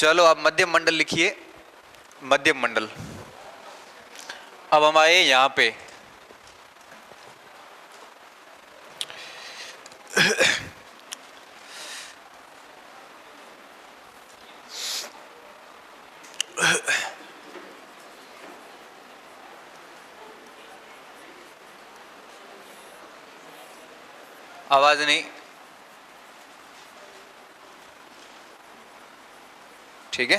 चलो आप मध्यम मंडल लिखिए, मध्यम मंडल। अब हम आए यहां पे, आवाज नहीं, ठीक है।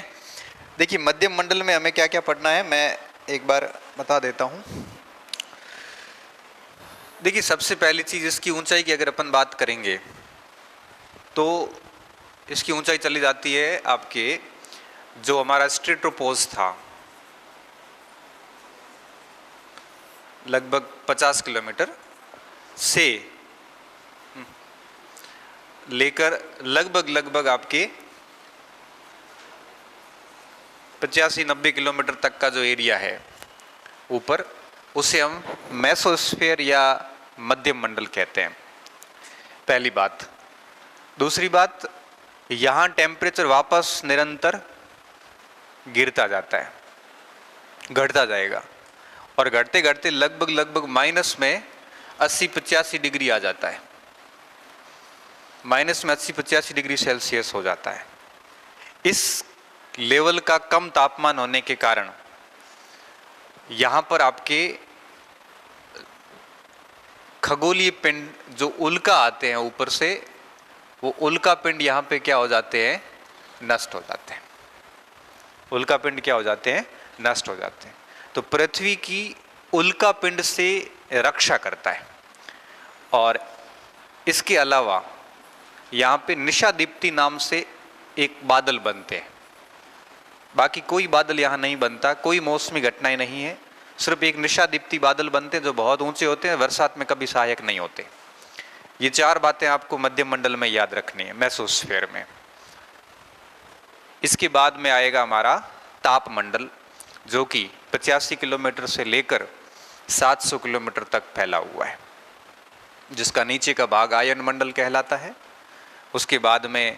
देखिए मध्यम मंडल में हमें क्या क्या पढ़ना है मैं एक बार बता देता हूं। देखिए सबसे पहली चीज इसकी ऊंचाई की अगर अपन बात करेंगे तो इसकी ऊंचाई चली जाती है आपके, जो हमारा स्ट्रेटोपोज था लगभग 50 किलोमीटर से लेकर लगभग आपके 85-90 किलोमीटर तक का जो एरिया है ऊपर, उसे हम मेसोस्फीयर या मध्यम मंडल कहते हैं। पहली बात। दूसरी बात, यहां टेम्परेचर वापस निरंतर गिरता जाता है, घटता जाएगा और घटते घटते लगभग माइनस में 80-85 डिग्री आ जाता है, माइनस में 80-85 डिग्री सेल्सियस हो जाता है। इस लेवल का कम तापमान होने के कारण यहां पर आपके खगोलीय पिंड जो उल्का आते हैं ऊपर से, वो उल्का पिंड यहां पे क्या हो जाते हैं, नष्ट हो जाते हैं। उल्का पिंड क्या हो जाते हैं, नष्ट हो जाते हैं। तो पृथ्वी की उल्का पिंड से रक्षा करता है। और इसके अलावा यहां पे निशादीप्ति नाम से एक बादल बनते हैं। बाकी कोई बादल यहां नहीं बनता, कोई मौसमी घटनाएं नहीं है, सिर्फ एक निशादीप्ति बादल बनते हैं जो बहुत ऊंचे होते हैं, बरसात में कभी सहायक नहीं होते। ये चार बातें आपको मध्यम मंडल में याद रखनी है, मेसोस्फीयर में। इसके बाद में आएगा हमारा ताप मंडल, जो कि 85 किलोमीटर से लेकर 700 किलोमीटर तक फैला हुआ है, जिसका नीचे का भाग आयन मंडल कहलाता है। उसके बाद में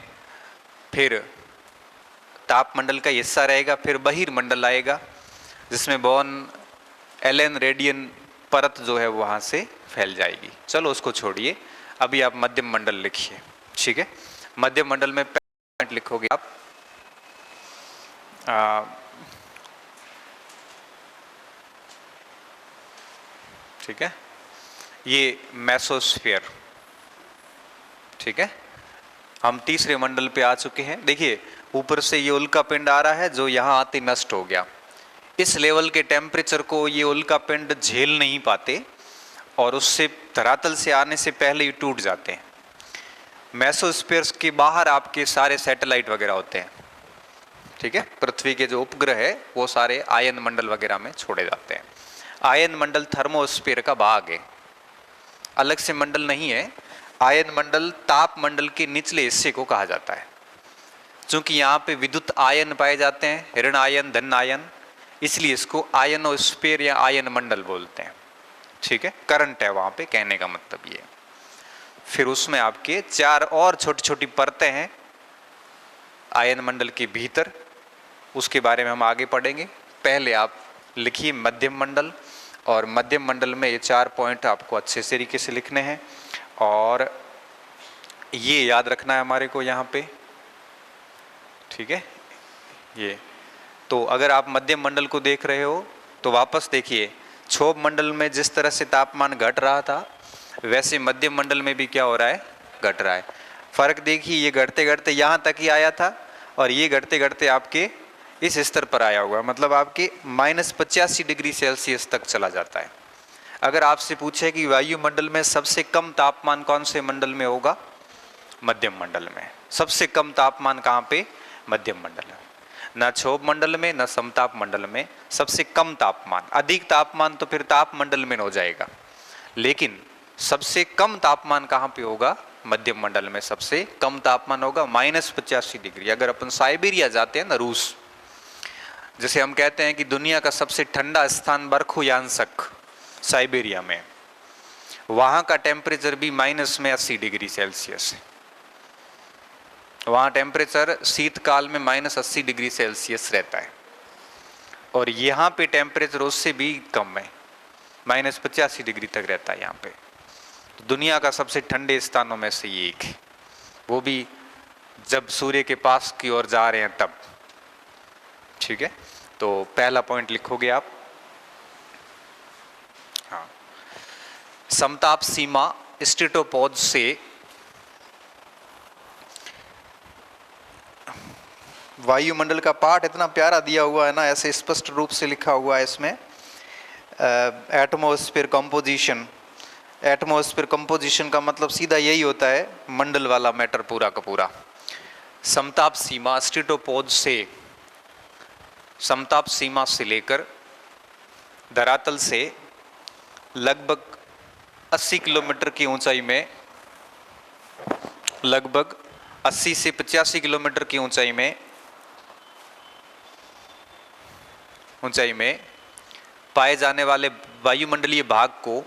फिर ताप मंडल का हिस्सा रहेगा, फिर बहिर्मंडल आएगा जिसमें बोन एलन रेडियन परत जो है वहां से फैल जाएगी। चलो उसको छोड़िए, अभी आप मध्यम मंडल लिखिए, ठीक है। मध्यम मंडल में पॉइंट लिखोगे आप, ठीक है, ये मेसोस्फीयर, ठीक है। हम तीसरे मंडल पे आ चुके हैं। देखिए ऊपर से ये उल्का पिंड आ रहा है जो यहां आते नष्ट हो गया। इस लेवल के टेम्परेचर को ये उल्का पिंड झेल नहीं पाते और उससे धरातल से आने से पहले ही टूट जाते हैं। मेसोस्फीयर के बाहर आपके सारे सैटेलाइट वगैरह होते हैं, ठीक है। पृथ्वी के जो उपग्रह है वो सारे आयन मंडल वगैरह में छोड़े जाते हैं। आयन मंडल थर्मोस्फीयर का भाग है, अलग से मंडल नहीं है। आयन मंडल ताप मंडल के निचले हिस्से को कहा जाता है। चूंकि यहाँ पे विद्युत आयन पाए जाते हैं, ऋण आयन धन आयन, इसलिए इसको आयनोस्फीयर या आयन मंडल बोलते हैं, ठीक है। करंट है वहां पे, कहने का मतलब ये। फिर उसमें आपके चार और छोटी छोटी परतें हैं आयन मंडल के भीतर, उसके बारे में हम आगे पढ़ेंगे। पहले आप लिखिए मध्यम मंडल, और मध्यम मंडल में ये 4 पॉइंट आपको अच्छे तरीके से लिखने हैं और ये याद रखना है हमारे को यहाँ पे, ठीक है। ये तो अगर आप मध्यम मंडल को देख रहे हो तो वापस देखिए, क्षोभ मंडल में जिस तरह से तापमान घट रहा था वैसे मध्यम मंडल में भी क्या हो रहा है, घट रहा है। फर्क देखिए, ये घटते घटते यहाँ तक ही आया था और ये घटते घटते आपके इस स्तर पर आया हुआ, मतलब आपके -85 डिग्री सेल्सियस तक चला जाता है। अगर आपसे पूछे कि वायुमंडल में सबसे कम तापमान कौन से मंडल में होगा, मध्यम मंडल में। सबसे कम तापमान कहाँ पे, मध्यम मंडल में। न क्षोभ मंडल में न समताप मंडल में सबसे कम तापमान। अधिक तापमान तो फिर ताप मंडल में हो जाएगा, लेकिन सबसे कम तापमान कहाँ पे होगा, मध्यम मंडल में सबसे कम तापमान होगा -85 डिग्री। अगर अपन साइबेरिया जाते हैं ना, रूस, जैसे हम कहते हैं कि दुनिया का सबसे ठंडा स्थान बरखुयांसक साइबेरिया में, वहां का टेम्परेचर भी -80 डिग्री सेल्सियस है, वहाँ टेम्परेचर शीतकाल में -80 डिग्री सेल्सियस रहता है, और यहाँ पे टेम्परेचर उससे भी कम है, -85 डिग्री तक रहता है यहाँ पे। तो दुनिया का सबसे ठंडे स्थानों में से ये एक है, वो भी जब सूर्य के पास की ओर जा रहे हैं तब। ठीक है, तो पहला पॉइंट लिखोगे आप। हाँ, समताप सीमा स्ट्रेटोपॉज से वायुमंडल का पाठ इतना प्यारा दिया हुआ है ना, ऐसे स्पष्ट रूप से लिखा हुआ है इसमें। एटमॉस्फेयर कंपोजिशन, एटमॉस्फेयर कंपोजिशन का मतलब सीधा यही होता है, मंडल वाला मैटर पूरा का पूरा। समताप सीमा स्ट्रेटोपॉज से, समताप सीमा से लेकर धरातल से लगभग 80 किलोमीटर की ऊंचाई में, लगभग 80 से 85 किलोमीटर की ऊंचाई में पाए जाने वाले वायुमंडलीय भाग को,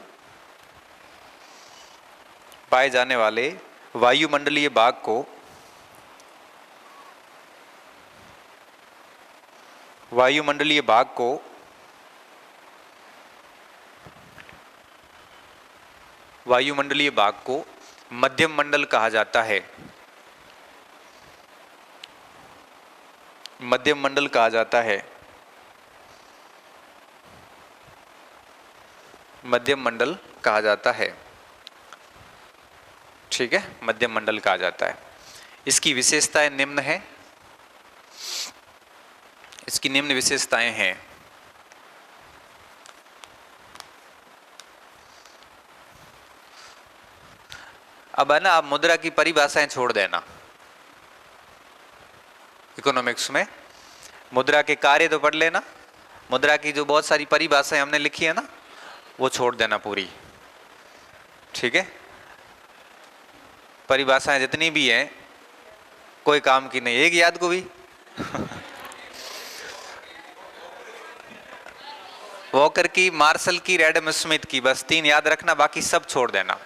पाए जाने वाले वायुमंडलीय भाग को वायुमंडलीय भाग को वायुमंडलीय भाग को मध्यम मंडल कहा जाता है। मध्यम मंडल कहा जाता है, मध्यम मंडल कहा जाता है। ठीक है, मध्यम मंडल कहा जाता है। इसकी विशेषताएं निम्न है, इसकी निम्न विशेषताएं हैं। अब है ना, आप मुद्रा की परिभाषाएं छोड़ देना। इकोनॉमिक्स में मुद्रा के कार्य तो पढ़ लेना, मुद्रा की जो बहुत सारी परिभाषाएं हमने लिखी है ना, वो छोड़ देना पूरी। ठीक है, परिभाषाएं जितनी भी हैं कोई काम की नहीं, एक याद को भी वॉकर की, मार्शल की, एडम स्मिथ की, बस 3 याद रखना, बाकी सब छोड़ देना।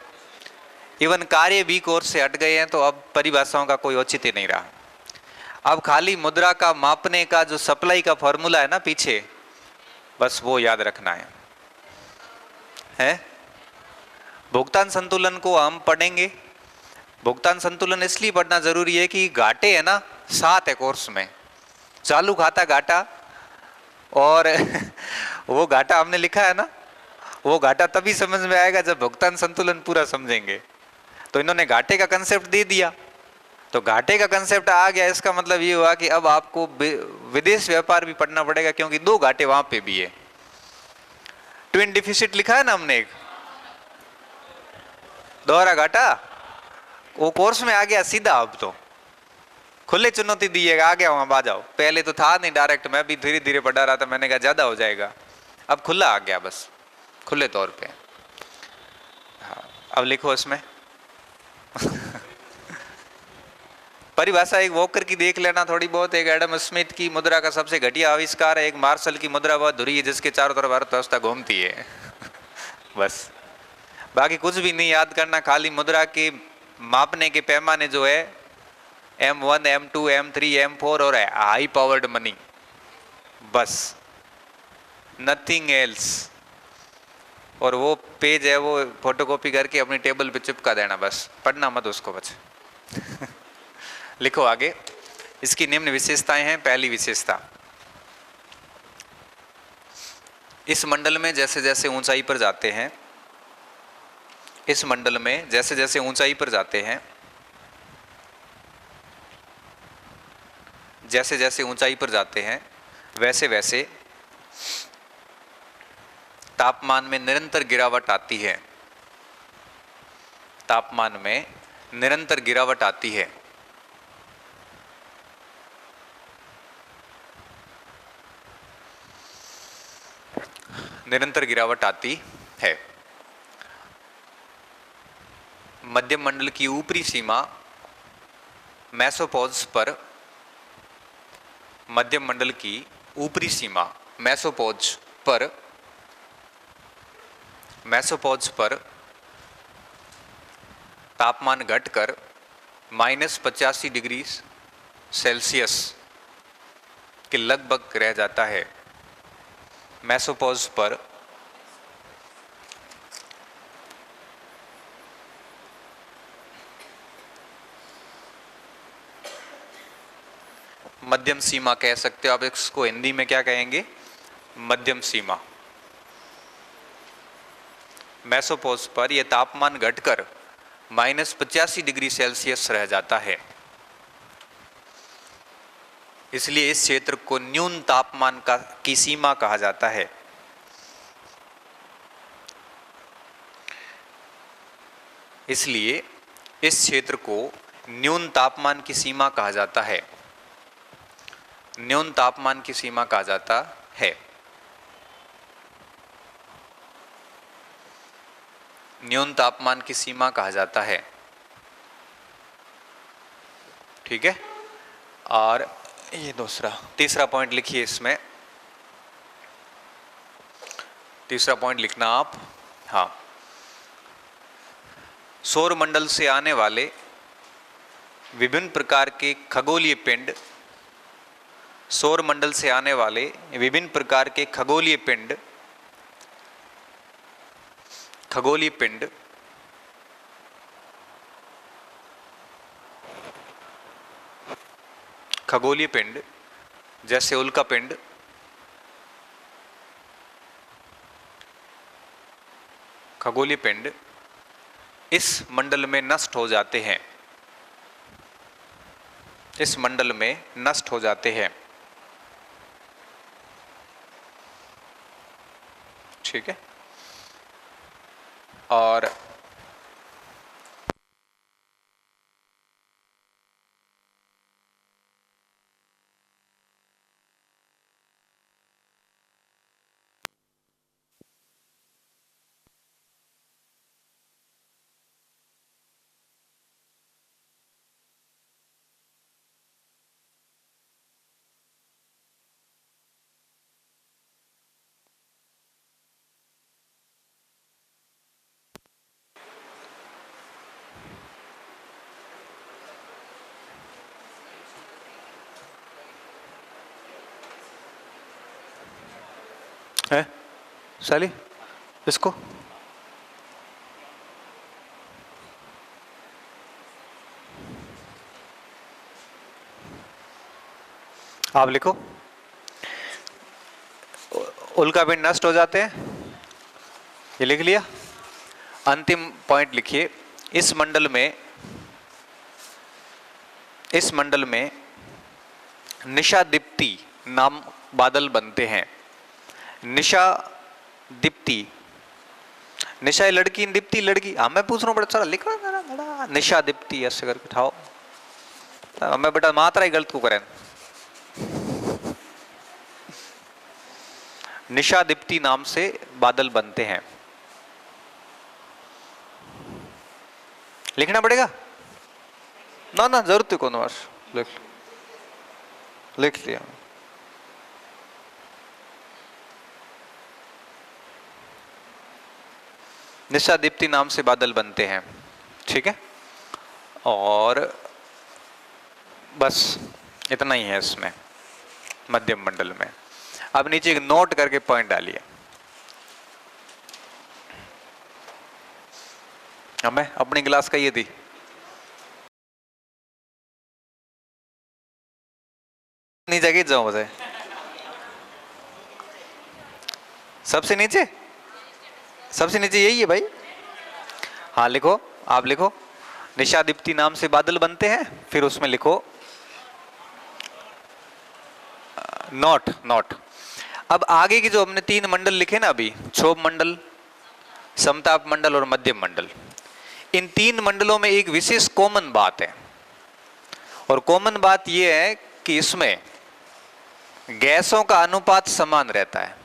इवन कार्य भी कोर्स से हट गए हैं, तो अब परिभाषाओं का कोई औचित्य नहीं रहा। अब खाली मुद्रा का मापने का जो सप्लाई का फॉर्मूला है ना पीछे, बस वो याद रखना है। भुगतान संतुलन को हम पढ़ेंगे। भुगतान संतुलन इसलिए पढ़ना जरूरी है कि घाटे है ना 7 है कोर्स में, चालू खाता घाटा, और वो घाटा हमने लिखा है ना, वो घाटा तभी समझ में आएगा जब भुगतान संतुलन पूरा समझेंगे। तो इन्होंने घाटे का कंसेप्ट दे दिया, तो घाटे का कंसेप्ट आ गया, इसका मतलब ये हुआ कि अब आपको विदेश व्यापार भी पढ़ना पड़ेगा, क्योंकि 2 घाटे वहां पे भी है। ट्विन डिफिसिट लिखा है ना हमने, एक दोहरा घाटा, वो कोर्स में आ गया सीधा। अब तो खुले चुनौती दिएगा, आ गया वहां आ जाओ। पहले तो था नहीं डायरेक्ट, मैं भी धीरे धीरे पढ़ा रहा था, मैंने कहा ज्यादा हो जाएगा, अब खुला आ गया, बस खुले तौर पे। हाँ, अब लिखो इसमें परिभाषा एक वॉकर की देख लेना थोड़ी बहुत, एक एडम स्मिथ की, मुद्रा का सबसे घटिया आविष्कार है, एक मार्शल की, मुद्रा वह धुरी है जिसके चारों तरफ अर्थव्यवस्था घूमती है बस बाकी कुछ भी नहीं याद करना, खाली मुद्रा के मापने के पैमाने जो है M1, M2, M3, M4 और हाई पावर्ड मनी, बस नथिंग एल्स। और वो पेज है वो फोटोकॉपी करके अपनी टेबल पे चिपका देना, बस पढ़ना मत उसको बस लिखो आगे। इसकी निम्न विशेषताएं हैं। पहली विशेषता, इस मंडल में जैसे जैसे ऊंचाई पर जाते हैं, इस मंडल में जैसे जैसे ऊंचाई पर जाते हैं, जैसे जैसे ऊंचाई पर जाते हैं, वैसे वैसे तापमान में निरंतर गिरावट आती है। तापमान में निरंतर गिरावट आती है। निरंतर गिरावट आती है। मध्यम मंडल की ऊपरी सीमा मेसोपॉज पर, मध्यम मंडल की ऊपरी सीमा मेसोपॉज पर तापमान घटकर -85 डिग्री सेल्सियस के लगभग रह जाता है। मेसोपॉज पर मध्यम सीमा कह सकते हो आप इसको, हिंदी में क्या कहेंगे? मध्यम सीमा। मेसोपॉज पर यह तापमान घटकर -85 डिग्री सेल्सियस रह जाता है। इसलिए इस क्षेत्र को न्यून तापमान की सीमा कहा जाता है। इसलिए इस क्षेत्र को न्यून तापमान की सीमा कहा जाता है। न्यून तापमान की सीमा कहा जाता है। न्यून तापमान की सीमा कहा जाता है। ठीक है। और ये तीसरा पॉइंट लिखिए इसमें। तीसरा पॉइंट लिखना आप। हाँ, सौर मंडल से आने वाले विभिन्न प्रकार के खगोलीय पिंड, सौर मंडल से आने वाले विभिन्न प्रकार के खगोलीय पिंड जैसे उल्का पिंड, खगोलीय पिंड इस मंडल में नष्ट हो जाते हैं। इस मंडल में नष्ट हो जाते हैं। ठीक है। और है साली इसको आप लिखो। उल्का पिंड नष्ट हो जाते हैं, ये लिख लिया। अंतिम पॉइंट लिखिए। इस मंडल में निशा दीप्ति नाम बादल बनते हैं। निशा दीप्ति, निशा ये लड़की, दीप्ति लड़की। हाँ मैं पूछ रहा हूँ, बड़ा सारा लिख रहा। निशा दीप्ति ऐसे करके उठाओ। मैं बेटा मात्रा ही गलत को करें। निशा दीप्ति नाम से बादल बनते हैं। लिखना पड़ेगा ना जरूरत को ना, लिख लिया। निशा दीप्ति नाम से बादल बनते हैं। ठीक है। और बस इतना ही है इसमें मध्यम मंडल में। अब नीचे एक नोट करके पॉइंट डालिए। हमें अपनी क्लास का ये थी। नीचे जगह जाऊं बस, सबसे नीचे यही है भाई। हाँ लिखो, आप लिखो निशा दीप्ति नाम से बादल बनते हैं। फिर उसमें लिखो नोट। अब आगे की जो हमने 3 मंडल लिखे ना अभी, क्षोभ मंडल, समताप मंडल और मध्यम मंडल, इन 3 मंडलों में एक विशेष कॉमन बात है। और कॉमन बात यह है कि इसमें गैसों का अनुपात समान रहता है।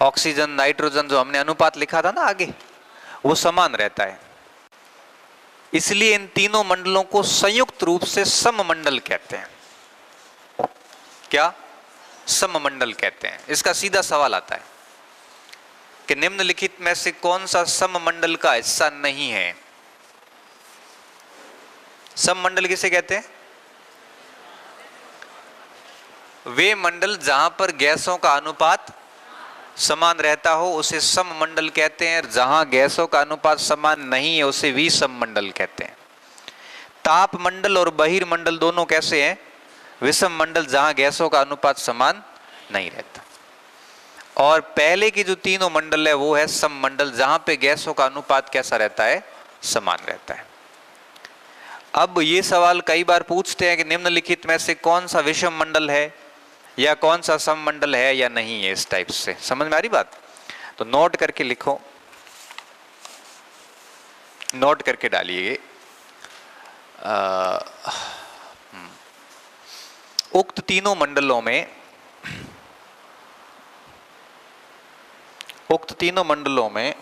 ऑक्सीजन नाइट्रोजन जो हमने अनुपात लिखा था ना आगे, वो समान रहता है। इसलिए इन तीनों मंडलों को संयुक्त रूप से सममंडल कहते हैं। क्या? सममंडल कहते हैं। इसका सीधा सवाल आता है कि निम्नलिखित में से कौन सा सममंडल का हिस्सा नहीं है? सममंडल किसे कहते हैं? वे मंडल जहां पर गैसों का अनुपात समान रहता हो उसे सममंडल कहते हैं, जहां गैसों का अनुपात समान नहीं है उसे विषममंडल कहते हैं। तापमंडल और बहिर्मंडल दोनों कैसे हैं? विषम मंडल, जहां गैसों का अनुपात समान नहीं रहता। और पहले की जो तीनों मंडल है वो है सममंडल, जहां पे गैसों का अनुपात कैसा रहता है? समान रहता है। अब ये सवाल कई बार पूछते हैं कि निम्नलिखित में से कौन सा विषम मंडल है या कौन सा सममंडल है या नहीं है, इस टाइप से। समझ में आ रही बात? तो नोट करके लिखो, नोट करके डालिए। उक्त तीनों मंडलों में, उक्त तीनों मंडलों में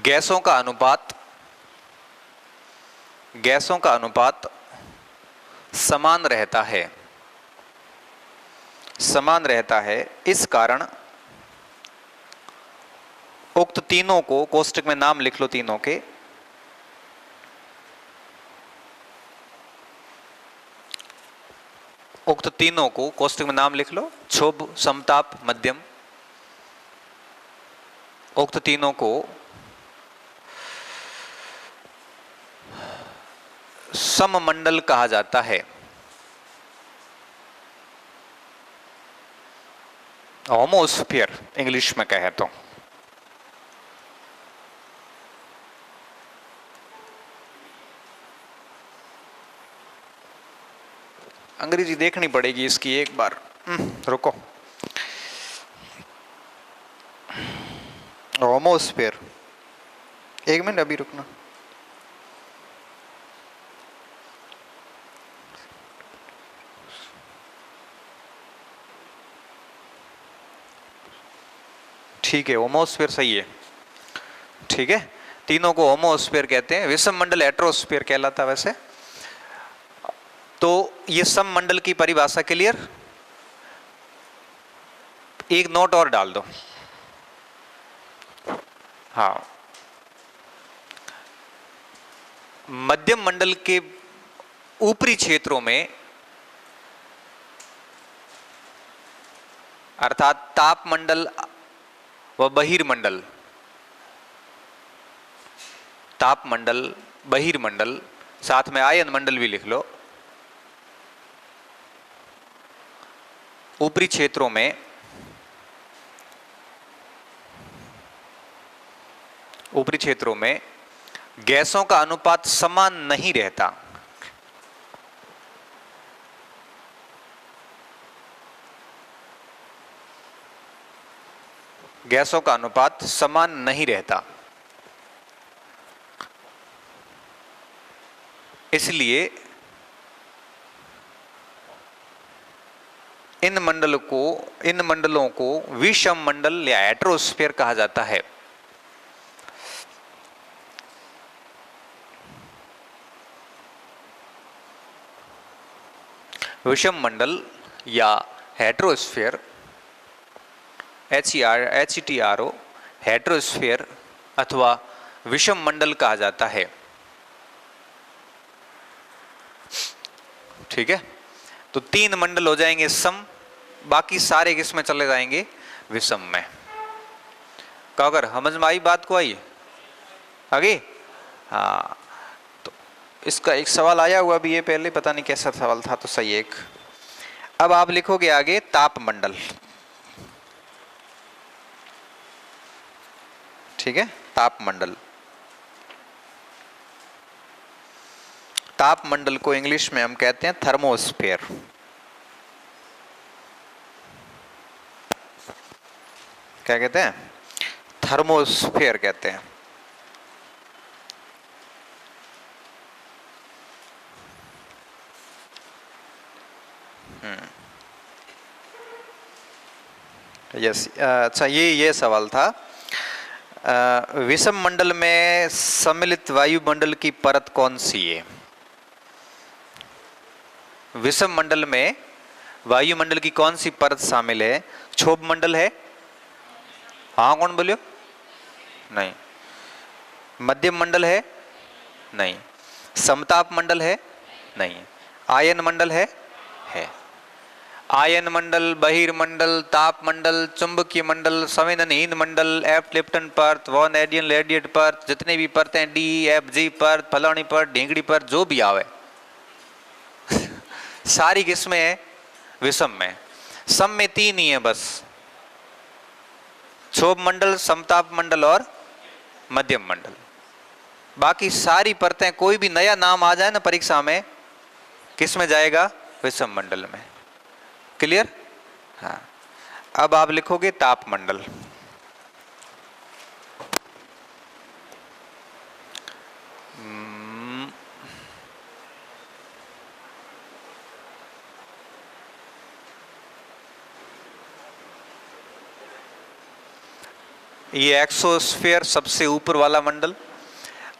गैसों का अनुपात, गैसों का अनुपात समान रहता है, समान रहता है। इस कारण उक्त तीनों को, कोष्टक में नाम लिख लो तीनों के, उक्त तीनों को कोष्टक में नाम लिख लो, क्षोभ, समताप, मध्यम। उक्त तीनों को सममंडल कहा जाता है। होमोस्फीयर इंग्लिश में कहे तो। अंग्रेजी देखनी पड़ेगी इसकी एक बार, रुको। होमोस्फीयर, एक मिनट अभी रुकना। ठीक है, होमोस्फीयर सही है। ठीक है, तीनों को होमोस्फीयर कहते हैं। विषम मंडल हेट्रोस्फीयर कहलाता वैसे। तो ये सममंडल की परिभाषा क्लियर? एक नोट और डाल दो। हाँ, मध्यम मंडल के ऊपरी क्षेत्रों में, अर्थात तापमंडल व बहिर्मंडल, तापमंडल, बहिर्मंडल, साथ में आयन मंडल भी लिख लो। ऊपरी क्षेत्रों में, ऊपरी क्षेत्रों में गैसों का अनुपात समान नहीं रहता। गैसों का अनुपात समान नहीं रहता, इसलिए इन मंडलों को विषम मंडल या हेट्रोस्फीयर कहा जाता है। विषम मंडल या हेट्रोस्फीयर, HETRO, हेट्रोस्फीयर अथवा विषम मंडल कहा जाता है। ठीक है, तो तीन मंडल हो जाएंगे सम, बाकी सारे किस में चले जाएंगे? विषम में। कहा अगर समझ में आई बात को? आई आगे? हाँ, तो इसका एक सवाल आया हुआ भी है पहले, पता नहीं कैसा सवाल था, तो सही एक। अब आप लिखोगे आगे तापमंडल। ठीक है, तापमंडल। तापमंडल को इंग्लिश में हम कहते हैं थर्मोस्फीयर। क्या कहते हैं? थर्मोस्फीयर कहते हैं। यस, अच्छा, ये सवाल था। विषम मंडल में सम्मिलित वायुमंडल की परत कौन सी है? विषम मंडल में वायुमंडल की कौन सी परत शामिल है? क्षोभ मंडल है? हाँ, कौन बोलियो? नहीं। मध्यम मंडल है? नहीं। समताप मंडल है? नहीं। आयन मंडल है? है। आयन मंडल, बहिर्मंडल, ताप मंडल, चुंबकीय मंडल, संवेदनहीन मंडल, एफ लिप्टन परत, वॉन एडियन लेडिएट परत, जितने भी परत हैं, डी एफ जी परत, फलानी परत, ढींगड़ी परत, जो भी आवे सारी किसमें है? विषम में। सम में 3 ही है बस, क्षोभ मंडल, समताप मंडल और मध्यम मंडल। बाकी सारी परतें, कोई भी नया नाम आ जाए ना परीक्षा में, किस में जाएगा? विषम मंडल में। क्लियर? हाँ। अब आप लिखोगे ताप मंडल। ये एक्सोस्फीयर सबसे ऊपर वाला मंडल।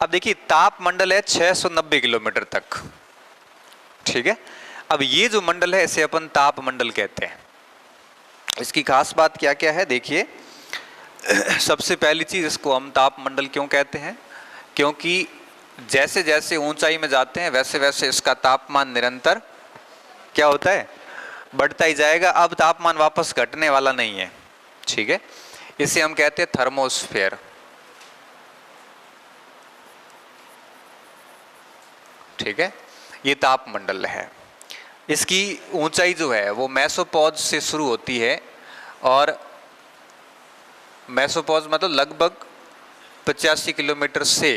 अब देखिए ताप मंडल है 690 किलोमीटर तक, ठीक है। अब ये जो मंडल है इसे अपन ताप मंडल कहते हैं। इसकी खास बात क्या क्या है देखिए। सबसे पहली चीज, इसको हम ताप मंडल क्यों कहते हैं? क्योंकि जैसे जैसे ऊंचाई में जाते हैं वैसे वैसे इसका तापमान निरंतर क्या होता है? बढ़ता ही जाएगा। अब तापमान वापस घटने वाला नहीं है, ठीक है। इसे हम कहते हैं थर्मोस्फेयर, ठीक है। ये ताप मंडल है। इसकी ऊंचाई जो है वो मेसोपॉज से शुरू होती है, और मेसोपॉज मतलब लगभग 85 किलोमीटर से,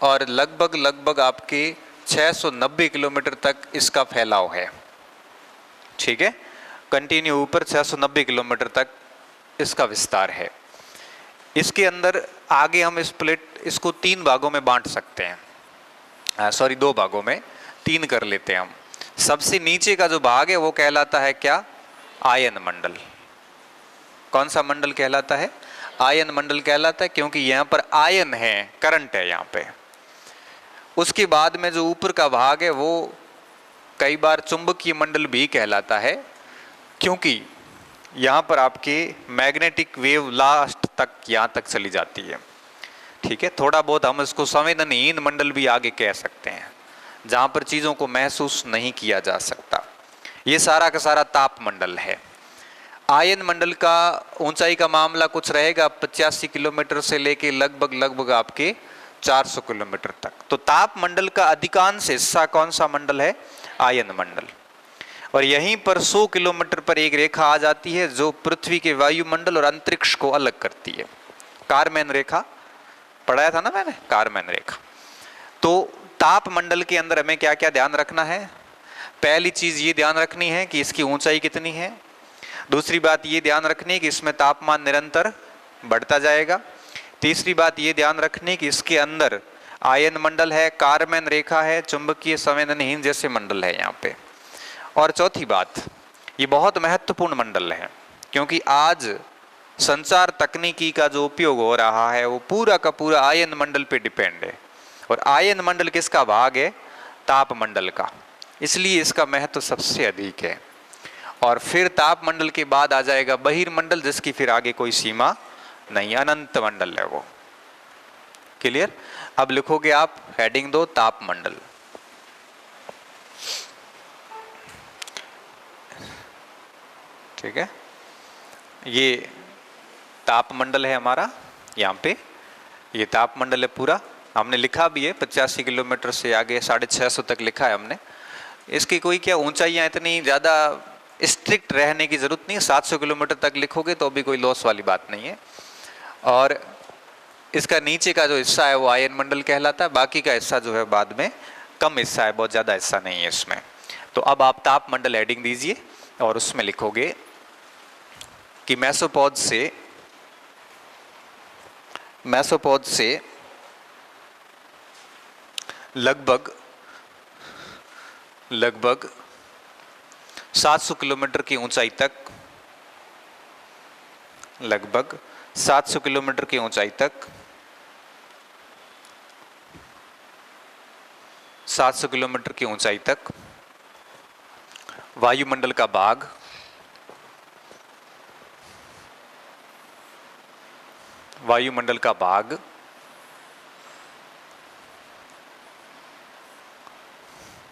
और लगभग आपके 690 किलोमीटर तक इसका फैलाव है, ठीक है। कंटिन्यू ऊपर 690 किलोमीटर तक इसका विस्तार है। इसके अंदर आगे हम इसको 3 भागों में बांट सकते हैं, सॉरी 2 भागों में, 3 कर लेते हैं हम। सबसे नीचे का जो भाग है वो कहलाता है क्या? आयन मंडल। कौन सा मंडल कहलाता है? आयन मंडल कहलाता है, क्योंकि यहां पर आयन है, करंट है यहां पे। उसके बाद में जो ऊपर का भाग है वो कई बार चुंबकीय मंडल भी कहलाता है, क्योंकि यहां पर आपके मैग्नेटिक वेव लास्ट तक यहां तक चली जाती है, ठीक है। थोड़ा बहुत हम इसको संवेदनहीन मंडल भी आगे कह सकते हैं, जहां पर चीजों को महसूस नहीं किया जा सकता। ये सारा का सारा ताप मंडल है। आयन मंडल का ऊंचाई का मामला कुछ रहेगा 85 किलोमीटर से लेके लगभग आपके 400 किलोमीटर तक। तो ताप मंडल का अधिकांश हिस्सा कौन सा मंडल है? आयन मंडल। और यहीं पर 100 किलोमीटर पर एक रेखा आ जाती है जो पृथ्वी के वायुमंडल और अंतरिक्ष को अलग करती है। कारमैन रेखा पढ़ाया था ना मैंने, कारमैन रेखा। तो ताप मंडल के अंदर हमें क्या क्या ध्यान रखना है? पहली चीज ये ध्यान रखनी है कि इसकी ऊंचाई कितनी है। दूसरी बात ये ध्यान रखनी है कि इसमें तापमान निरंतर बढ़ता जाएगा। तीसरी बात ये ध्यान रखनी कि इसके अंदर आयन मंडल है, कारमैन रेखा है, चुंबकीय संवेदनहीन जैसे मंडल है यहाँ पे। और चौथी बात, ये बहुत महत्वपूर्ण मंडल है, क्योंकि आज संचार तकनीकी का जो उपयोग हो रहा है वो पूरा का पूरा आयन मंडल पे डिपेंड है। और आयन मंडल किसका भाग है? ताप मंडल का। इसलिए इसका महत्व सबसे अधिक है। और फिर ताप मंडल के बाद आ जाएगा बहिर्मंडल, जिसकी फिर आगे कोई सीमा नहीं, अनंत मंडल है वो। क्लियर? अब लिखोगे आप हेडिंग 2 ताप मंडल। ठीक है, ये ताप मंडल है हमारा। यहाँ पे ये ताप मंडल है पूरा, हमने लिखा भी है 85 किलोमीटर से आगे 650 तक लिखा है हमने। इसकी कोई क्या ऊंचाइयाँ इतनी ज़्यादा स्ट्रिक्ट रहने की ज़रूरत नहीं है, 700 किलोमीटर तक लिखोगे तो भी कोई लॉस वाली बात नहीं है। और इसका नीचे का जो हिस्सा है वो आयन मंडल कहलाता है, बाकी का हिस्सा जो है बाद में कम हिस्सा है, बहुत ज़्यादा हिस्सा नहीं है इसमें। तो अब आप ताप मंडल हेडिंग दीजिए और उसमें लिखोगे कि मेसोपॉज से लगभग 700 किलोमीटर की ऊंचाई तक, लगभग 700 किलोमीटर की ऊंचाई तक, 700 किलोमीटर की ऊंचाई तक वायुमंडल का भाग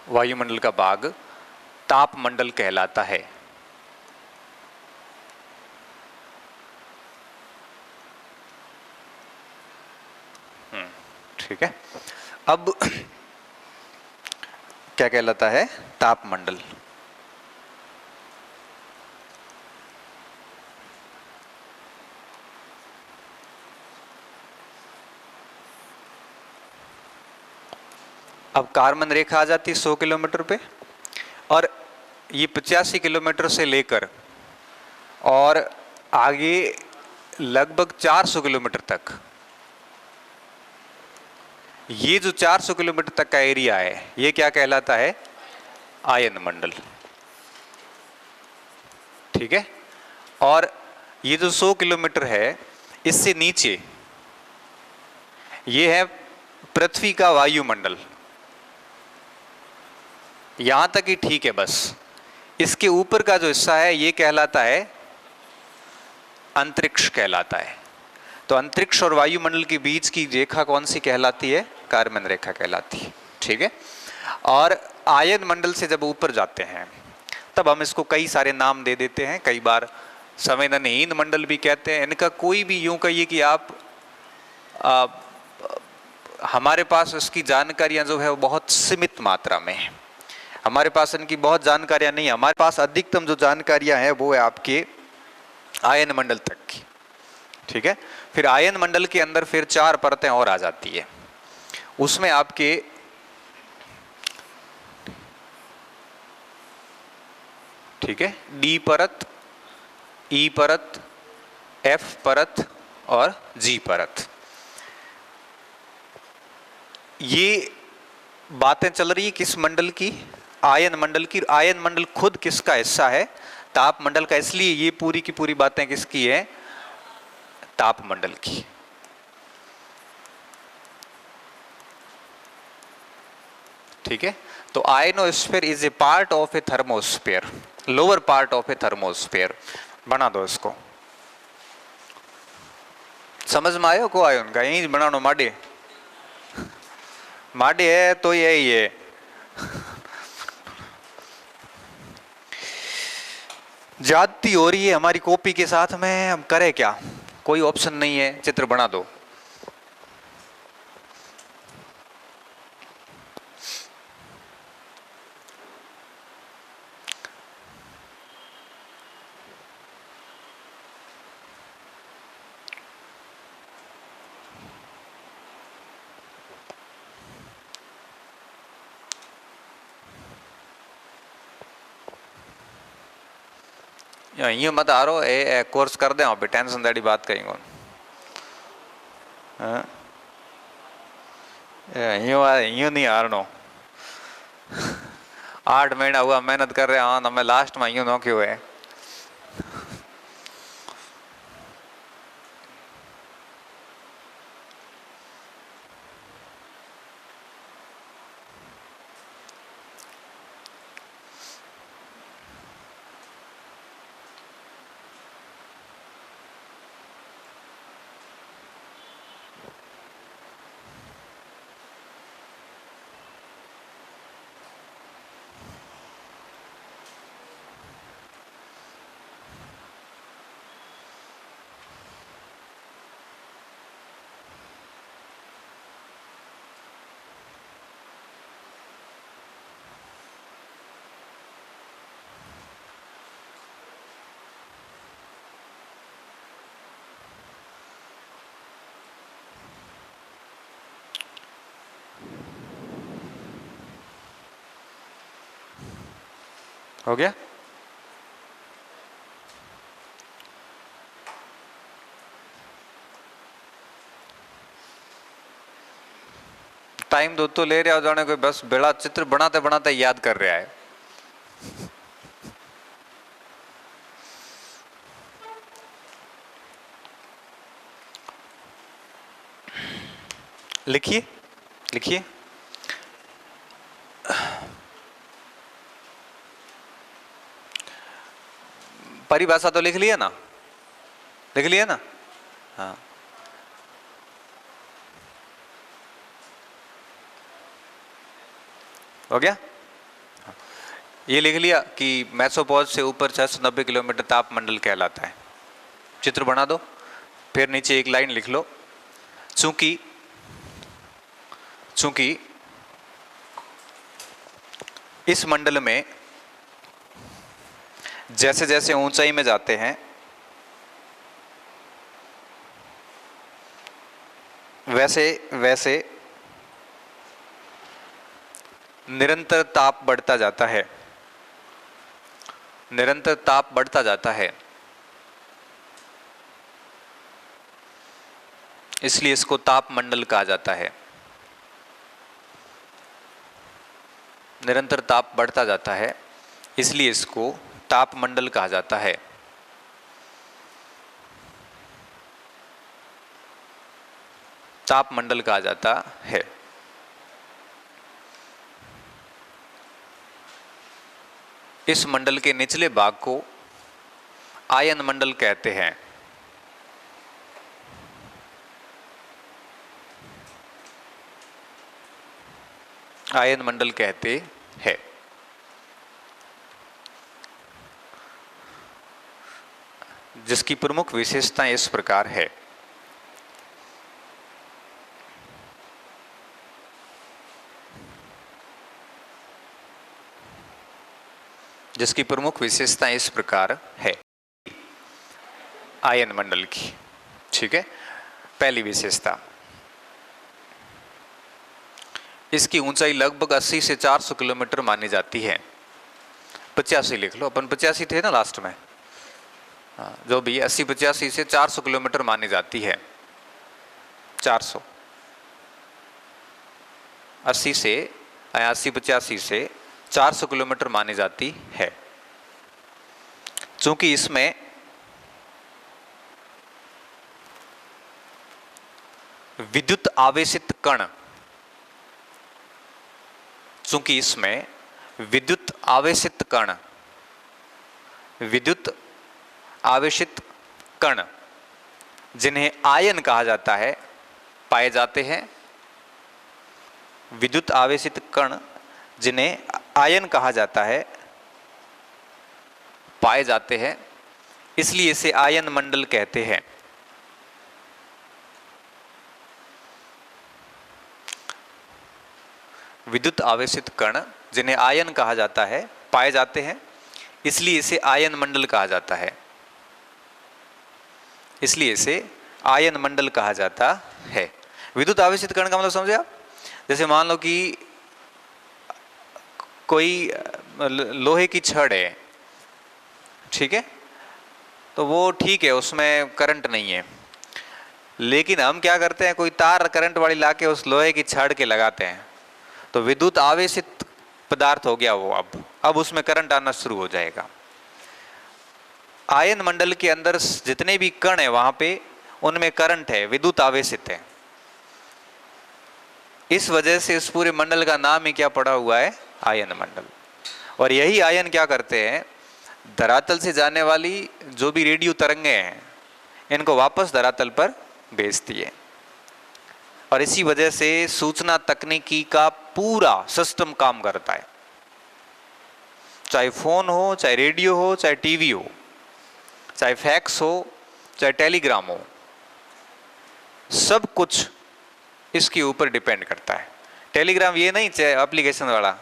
वायुमंडल का भाग तापमंडल कहलाता है। ठीक है, अब क्या कहलाता है? तापमंडल। अब कार्बन रेखा आ जाती है 100 किलोमीटर पे, और ये 85 किलोमीटर से लेकर और आगे लगभग 400 किलोमीटर तक, ये जो 400 किलोमीटर तक का एरिया है ये क्या कहलाता है? आयन मंडल। ठीक है, और ये जो 100 किलोमीटर है इससे नीचे ये है पृथ्वी का वायुमंडल। यहां तक ही ठीक है, बस इसके ऊपर का जो हिस्सा है ये कहलाता है अंतरिक्ष कहलाता है। तो अंतरिक्ष और वायुमंडल के बीच की रेखा कौन सी कहलाती है? कार्बन रेखा कहलाती है। ठीक है, और आयन मंडल से जब ऊपर जाते हैं तब हम इसको कई सारे नाम दे देते हैं। कई बार संवेदनहीन मंडल भी कहते हैं। इनका कोई भी, यूं कहिए कि आप हमारे पास इसकी जानकारियां जो है वो बहुत सीमित मात्रा में है। हमारे पास इनकी बहुत जानकारियां नहीं है। हमारे पास अधिकतम जो जानकारियां हैं वो है आपके आयन मंडल तक की। ठीक है, फिर आयन मंडल के अंदर फिर 4 परतें और आ जाती है। उसमें आपके ठीक है, डी परत, ई परत, एफ परत और जी परत। ये बातें चल रही है किस मंडल की? आयन मंडल की। आयन मंडल खुद किसका हिस्सा है? तापमंडल का। इसलिए ये पूरी की पूरी बातें किसकी है? तापमंडल की। ठीक है, तो ionosphere is a part of A thermosphere, lower part of A thermosphere. बना दो इसको। समझ में आयो को आयो उनका? यही बनानो माडे माडे है तो यही है। ज्यादती हो रही है हमारी कॉपी के साथ में, हम करें क्या? कोई ऑप्शन नहीं है, चित्र बना दो। यूं मत आ रहो, ए कोर्स कर दे पे टेंशन दाड़ी बात करेंगे। यूं नहीं हारनो। 8 महीना हुआ मेहनत कर रहे हैं, हमें लास्ट में यूं नौके हुए। हो गया? टाइम दो तो ले रहा हो जाने कोई, बस बेड़ा चित्र बनाते बनाते याद कर रहा है। लिखिए लिखिए। परिभाषा तो लिख लिया ना? लिख लिया ना? हाँ, हो गया? ये लिख लिया कि मेसोपॉज से ऊपर 690 किलोमीटर तापमंडल कहलाता है। चित्र बना दो, फिर नीचे एक लाइन लिख लो, चूंकि इस मंडल में जैसे जैसे ऊंचाई में जाते हैं वैसे वैसे निरंतर ताप बढ़ता जाता है, निरंतर ताप बढ़ता जाता है, इसलिए इसको तापमंडल कहा जाता है। निरंतर ताप बढ़ता जाता है इसलिए इसको तापमंडल कहा जाता है। तापमंडल कहा जाता है। इस मंडल के निचले भाग को आयन मंडल कहते हैं। आयन मंडल कहते हैं। जिसकी प्रमुख विशेषताएं इस प्रकार है। जिसकी प्रमुख विशेषताएं इस प्रकार है आयन मंडल की। ठीक है, पहली विशेषता, इसकी ऊंचाई लगभग 80 से 400 किलोमीटर मानी जाती है। 85 लिख लो, अपन 85 थे ना लास्ट में, जो भी 80-85 से 400 किलोमीटर मानी जाती है। 400, 80 से 80-85 से 400 किलोमीटर मानी जाती है। चूंकि इसमें विद्युत आवेशित कण, चूंकि इसमें विद्युत आवेशित कण, विद्युत आवेशित कण जिन्हें आयन कहा जाता है पाए जाते हैं। विद्युत आवेशित कण जिन्हें आयन कहा जाता है पाए जाते हैं, इसलिए इसे आयन मंडल कहते हैं। विद्युत आवेशित कण जिन्हें आयन कहा जाता है पाए जाते हैं, इसलिए इसे आयन मंडल कहा जाता है। इसलिए इसे आयन मंडल कहा जाता है। विद्युत आवेशित कण का मतलब समझे आप? जैसे मान लो कि कोई लोहे की छड़ है, ठीक है, तो वो ठीक है, उसमें करंट नहीं है, लेकिन हम क्या करते हैं, कोई तार करंट वाली लाके उस लोहे की छड़ के लगाते हैं, तो विद्युत आवेशित पदार्थ हो गया वो। अब उसमें करंट आना शुरू हो जाएगा। आयन मंडल के अंदर जितने भी कण है वहां पे उनमें करंट है, विद्युत आवेशित है। इस वजह से इस पूरे मंडल का नाम ही क्या पड़ा हुआ है, आयन मंडल। और यही आयन क्या करते हैं, धरातल से जाने वाली जो भी रेडियो तरंगे हैं इनको वापस धरातल पर भेजती है। और इसी वजह से सूचना तकनीकी का पूरा सिस्टम काम करता है। चाहे फोन हो, चाहे रेडियो हो, चाहे टीवी हो, चाहे फैक्स हो, चाहे टेलीग्राम हो, सब कुछ इसके ऊपर डिपेंड करता है। टेलीग्राम ये नहीं एप्लीकेशन वाला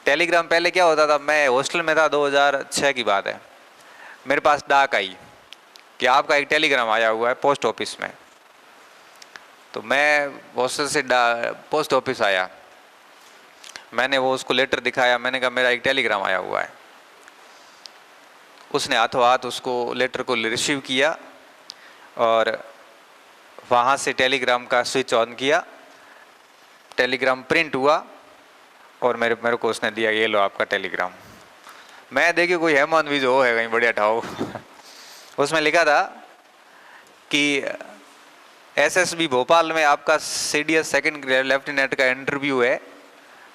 टेलीग्राम। पहले क्या होता था, मैं हॉस्टल में था, 2006 की बात है, मेरे पास डाक आई कि आपका एक टेलीग्राम आया हुआ है पोस्ट ऑफिस में। तो मैं हॉस्टल से पोस्ट ऑफिस आया, मैंने वो उसको लेटर दिखाया, मैंने कहा मेरा एक टेलीग्राम आया हुआ है। उसने हाथों हाथ उसको लेटर को रिसीव किया और वहाँ से टेलीग्राम का स्विच ऑन किया, टेलीग्राम प्रिंट हुआ और मेरे को उसने दिया, ये लो आपका टेलीग्राम। मैं देखिए कोई हेमंत विजो है कहीं बढ़िया ठाओ उसमें लिखा था कि एसएसबी भोपाल में आपका सीडीएस सेकंड लेफ्टिनेंट का इंटरव्यू है,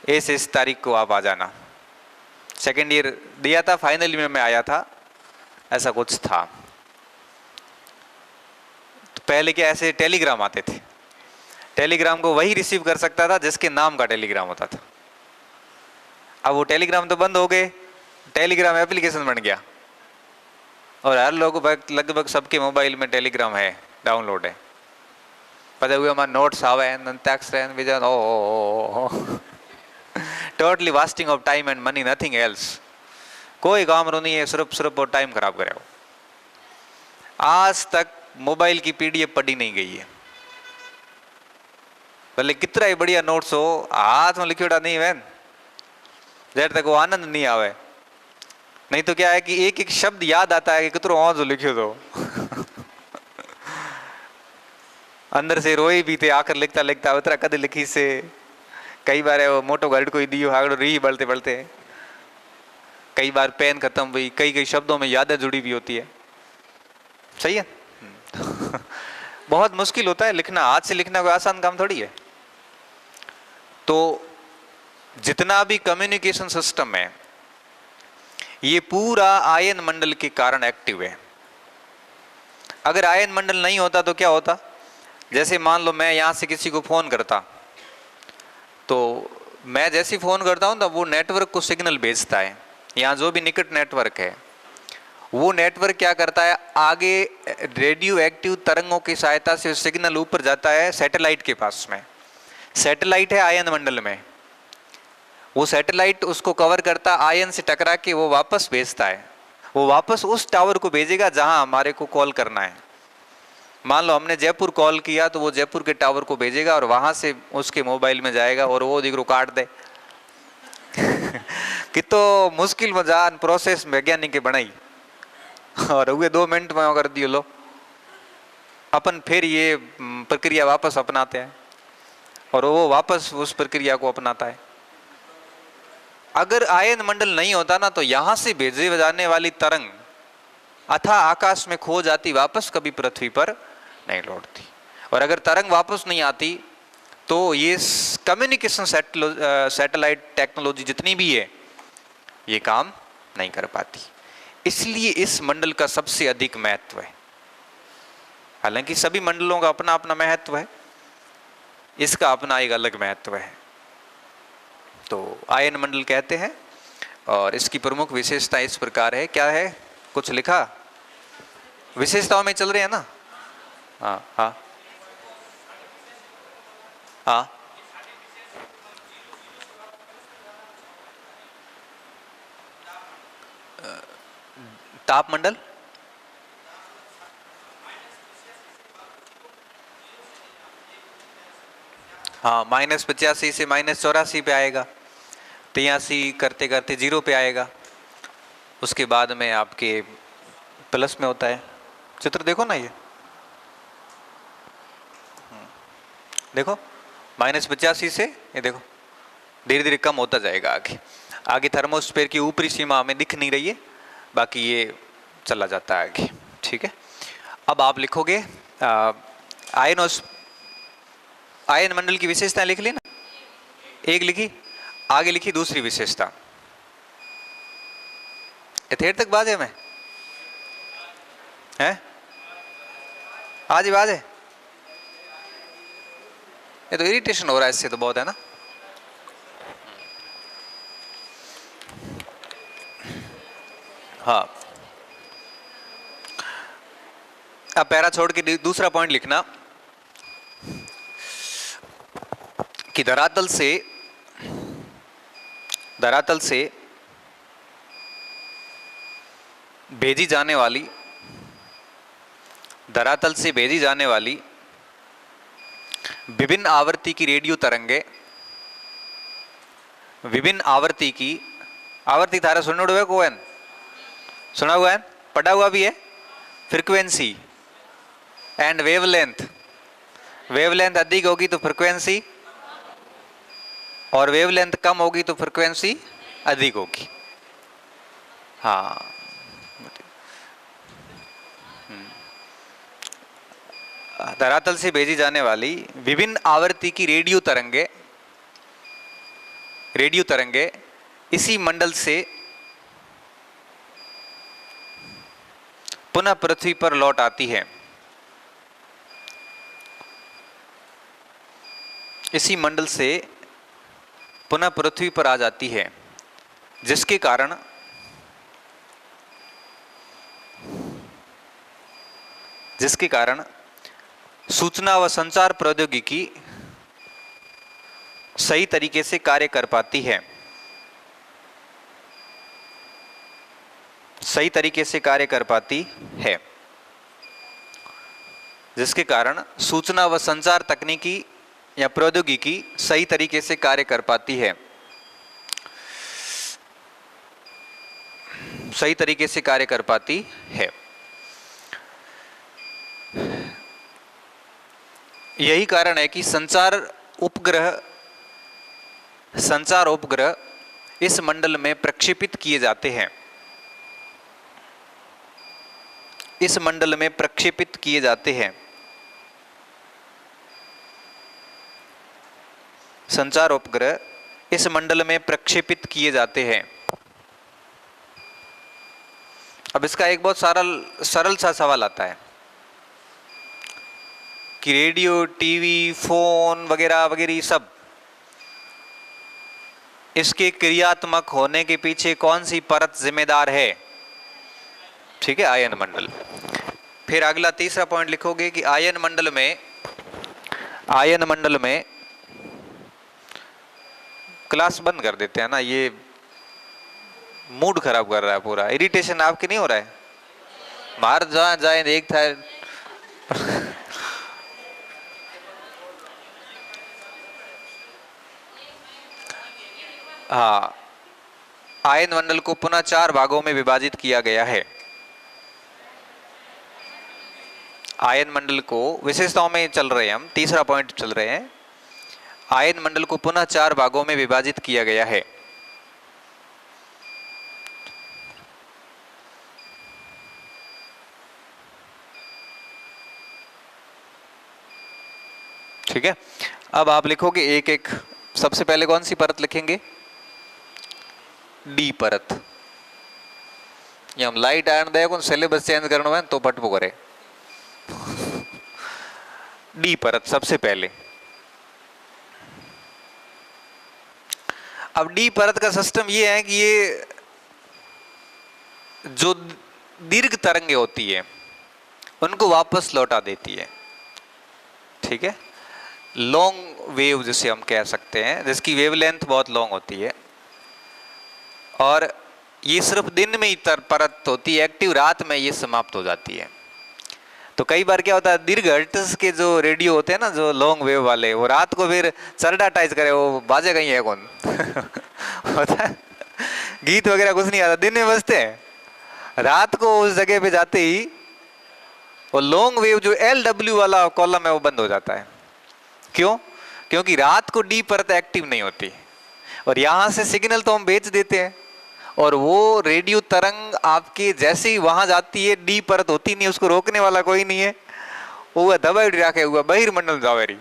इस तारीख को आप आ जाना। सेकंड ईयर दिया था, फाइनल ईयर में आया था, ऐसा कुछ था। तो पहले क्या ऐसे टेलीग्राम आते थे, टेलीग्राम को वही रिसीव कर सकता था जिसके नाम का टेलीग्राम होता था। अब वो टेलीग्राम तो बंद हो गए, टेलीग्राम एप्लीकेशन बन गया और हर लोग लगभग सबके मोबाइल में टेलीग्राम है, डाउनलोड है। पता हुआ हमारे नोट्स आवे अंताक्षर totally wasting of time and money, nothing else. कोई काम रो नहीं है, सिर्फ और टाइम खराब करे। आज तक मोबाइल की पीडीएफ पढ़ी नहीं गई है, भले कितना ही बढ़िया नोट्स हो, हाथ में लिखियोड़ा नहीं वैन देर तक वो आनंद नहीं आवे। नहीं तो क्या है कि एक एक शब्द याद आता है कि कितरो जो लिखियो तो अंदर से रोई भी थे, आकर लिखता लिखता उतरा कद लिखी से। कई बार वो मोटो गाइड कोई दियो आगड़ो री बढ़ते बढ़ते, कई बार पेन खत्म हुई, कई कई शब्दों में यादें जुड़ी भी होती है। सही है बहुत मुश्किल होता है लिखना, हाथ से लिखना कोई आसान काम थोड़ी है। तो जितना भी कम्युनिकेशन सिस्टम है ये पूरा आयन मंडल के कारण एक्टिव है। अगर आयन मंडल नहीं होता तो क्या होता, जैसे मान लो मैं यहां से किसी को फोन करता, तो मैं जैसे फोन करता हूं तो वो नेटवर्क को सिग्नल भेजता है। यहाँ जो भी निकट नेटवर्क है वो नेटवर्क क्या करता है, आगे रेडियो एक्टिव तरंगों की सहायता से सिग्नल ऊपर जाता है सैटेलाइट के पास में। सैटेलाइट है आयन मंडल में, वो सैटेलाइट उसको कवर करता, आयन से टकरा के वो वापस भेजता है। वो वापस उस टावर को भेजेगा जहां हमारे को कॉल करना है। मान लो हमने जयपुर कॉल किया तो वो जयपुर के टावर को भेजेगा और वहां से उसके मोबाइल में जाएगा और वो दिगरो काट दे कि तो मुश्किल मजान प्रोसेस वैज्ञानिक के बनाई और वे 2 मिनट में कर दियो लो। अपन फिर ये प्रक्रिया वापस अपनाते हैं और वो वापस उस प्रक्रिया को अपनाता है। अगर आयन मंडल नहीं होता ना तो यहां से भेजे जाने वाली तरंग अथा आकाश में खो जाती, वापस कभी पृथ्वी पर नहीं लौटती। और अगर तरंग वापस नहीं आती तो ये कम्युनिकेशन सैटेलाइट टेक्नोलॉजी जितनी भी है ये काम नहीं कर पाती। इसलिए इस मंडल का सबसे अधिक महत्व है। हालांकि सभी मंडलों का अपना अपना महत्व है, इसका अपना एक अलग महत्व है। तो आयन मंडल कहते हैं और इसकी प्रमुख विशेषता इस प्रकार है। क्या है, कुछ लिखा? विशेषताओं में चल रहे हैं ना? हाँ हाँ हाँ। तापमंडल हाँ -85 से -84 पे आएगा, 83 करते करते 0 पे आएगा, उसके बाद में आपके प्लस में होता है। चित्र देखो ना, ये देखो -85 से ये देखो धीरे धीरे कम होता जाएगा। आगे आगे थर्मोस्फीयर की ऊपरी सीमा हमें दिख नहीं रही है, बाकी ये चला जाता है आगे। ठीक है, अब आप लिखोगे आयन मंडल की विशेषता लिख ली ना, एक लिखी, आगे लिखी दूसरी विशेषता। इतने तक बात है मैं है आज ही बात है। ये तो इरिटेशन हो रहा है इससे तो बहुत, है ना? हाँ, अब पैरा छोड़ के दूसरा पॉइंट लिखना कि धरातल से भेजी जाने वाली विभिन्न आवर्ती की रेडियो तरंगे, विभिन्न आवर्ती थारा सुना हुआ है, सुना हुआ है, पढ़ा हुआ भी है। फ्रीक्वेंसी एंड वेवलेंथ, वेवलेंथ अधिक होगी तो फ्रीक्वेंसी, और वेवलेंथ कम होगी तो फ्रीक्वेंसी अधिक होगी। हाँ, धरातल से भेजी जाने वाली विभिन्न आवर्ती की रेडियो तरंगे इसी मंडल से पुनः पृथ्वी पर लौट आती है। इसी मंडल से पुनः पृथ्वी पर आ जाती है। जिसके कारण सूचना व संचार प्रौद्योगिकी सही तरीके से कार्य कर पाती है, सही तरीके से कार्य कर पाती है, जिसके कारण सूचना व संचार तकनीकी या प्रौद्योगिकी सही तरीके से कार्य कर पाती है, सही तरीके से कार्य कर पाती है। यही कारण है कि संचार उपग्रह इस मंडल में प्रक्षेपित किए जाते हैं, इस मंडल में प्रक्षेपित किए जाते हैं। संचार उपग्रह इस मंडल में प्रक्षेपित किए जाते हैं। अब इसका एक बहुत सरल सा सवाल आता है कि रेडियो, टीवी, फोन वगैरह वगैरह सब, इसके क्रियात्मक होने के पीछे कौन सी परत जिम्मेदार है? ठीक है, आयन मंडल। फिर अगला तीसरा पॉइंट लिखोगे कि आयन मंडल में क्लास बंद कर देते हैं ना, ये मूड खराब कर रहा है पूरा। इरिटेशन आपके नहीं हो रहा है? बाहर जहां जाए एक था हाँ, आयन मंडल को पुनः 4 भागों में विभाजित किया गया है। आयन मंडल को विशेषताओं में चल रहे हैं हम, तीसरा पॉइंट चल रहे हैं। आयन मंडल को पुनः 4 भागों में विभाजित किया गया है। ठीक है, अब आप लिखोगे एक एक। सबसे पहले कौन सी परत लिखेंगे? डी परत। ये हम लाइट आयन दे को सिलेबस चेंज करना है तो पटपो करे। डी परत सबसे पहले। अब डी परत का सिस्टम ये है कि ये जो दीर्घ तरंगे होती है उनको वापस लौटा देती है। ठीक है, लॉन्ग वेव जिसे हम कह सकते हैं, जिसकी वेवलेंथ बहुत लॉन्ग होती है, और ये सिर्फ दिन में ही परत होती है, एक्टिव रात में ये समाप्त हो जाती है। तो कई बार क्या होता है, दीर्घ हर्ट्ज के जो रेडियो होते हैं ना, जो लॉन्ग वेव वाले, वो रात को फिर सरडाटाइज करे, वो बाजे कहीं है कौन होता है, गीत वगैरह कुछ नहीं आता, दिन में बजते हैं। रात को उस जगह पे जाते ही वो लॉन्ग वेव जो LW वाला कॉलम है वो बंद हो जाता है। क्यों? क्योंकि रात को डी परत एक्टिव नहीं होती, और यहां से सिग्नल तो हम भेज देते हैं, और वो रेडियो तरंग आपके जैसे ही वहां जाती है, डी परत होती नहीं, उसको रोकने वाला कोई नहीं है, वो दबाई रखे हुआ बहिर्मंडल जावेरी।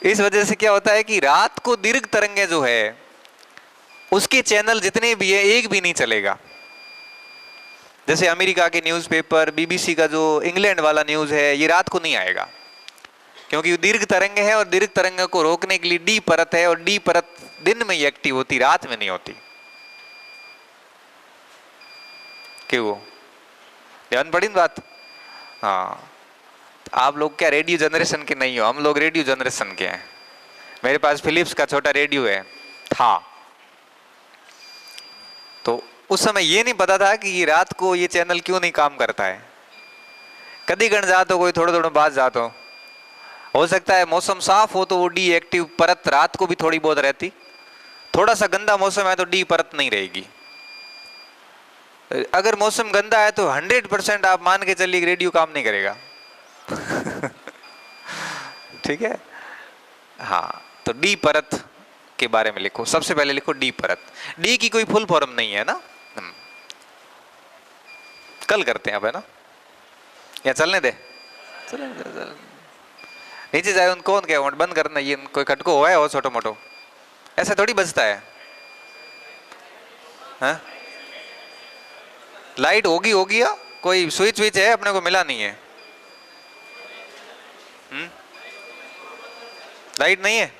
इस वजह से क्या होता है कि रात को दीर्घ तरंगे जो है उसके चैनल जितने भी है एक भी नहीं चलेगा। जैसे अमेरिका के न्यूज़पेपर, BBC का जो इंग्लैंड वाला न्यूज है, ये रात को नहीं आएगा, क्योंकि दीर्घ तरंगे है, और दीर्घ तरंग को रोकने के लिए डी परत है, और डी परत दिन में ही एक्टिव होती, रात में नहीं होती। क्यों? ध्यान पड़ी बात? हाँ, आप लोग क्या रेडियो जनरेशन के नहीं हो, हम लोग रेडियो जनरेशन के हैं। मेरे पास फिलिप्स का छोटा रेडियो है था, तो उस समय ये नहीं पता था कि ये रात को ये चैनल क्यों नहीं काम करता है। कभी गण जातो कोई थोड़ा थोड़ा बात जातो, हो सकता है मौसम साफ हो तो वो डी एक्टिव परत रात को भी थोड़ी बहुत रहती, थोड़ा सा गंदा मौसम है तो डी परत नहीं रहेगी। अगर मौसम गंदा है तो 100% आप मान के चलिए रेडियो काम नहीं करेगा। ठीक है, हाँ, तो डी परत के बारे में लिखो। सबसे पहले लिखो डी परत। डी की कोई फुल फॉर्म नहीं है ना, कल करते हैं अब, है ना, या चलने दे, नीचे जाए उनको कौन क्या बंद करना, ये कोई खटको हुआ है हो छोटो मोटो, ऐसा थोड़ी बजता है। हाँ? लाइट होगी या कोई स्विच विच है, अपने को मिला नहीं है। लाइट नहीं है,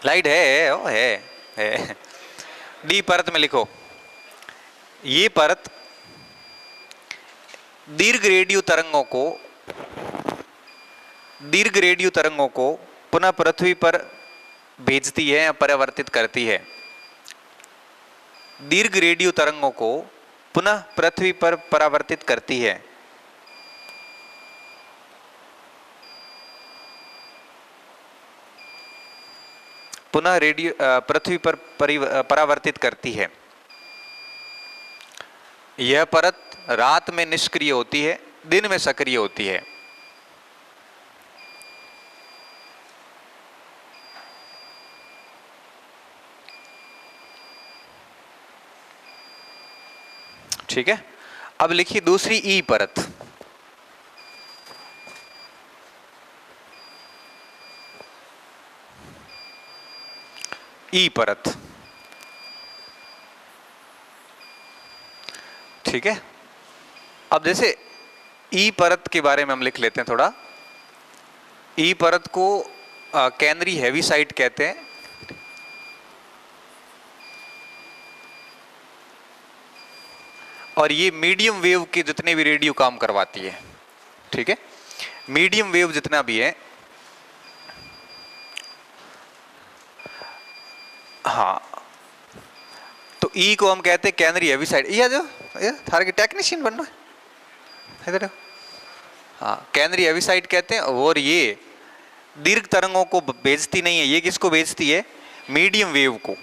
लाइट है। डी परत में लिखो, ये परत दीर्घ रेडियो तरंगों को पुनः पृथ्वी पर भेजती है या परावर्तित करती है। दीर्घ रेडियो तरंगों को पुनः पृथ्वी पर परावर्तित करती है। पुनः रेडियो पृथ्वी पर परावर्तित करती है। यह परत रात में निष्क्रिय होती है, दिन में सक्रिय होती है। ठीक है, अब लिखिए दूसरी ई परत। ई परत, ठीक है। अब जैसे ई परत के बारे में हम लिख लेते हैं थोड़ा। ई परत को केंद्रीय हेविसाइट कहते हैं। और ये मीडियम वेव के जितने भी रेडियो काम करवाती है, ठीक है। मीडियम वेव जितना भी है, हाँ, तो ई को हम कहते हैं केंद्रीय हेविसाइट। ये जो थार के टेक्नीशियन बनना है इधर, हाँ, केंद्रीय हेविसाइट कहते हैं। और ये दीर्घ तरंगों को भेजती नहीं है, ये किसको भेजती है? मीडियम वेव को।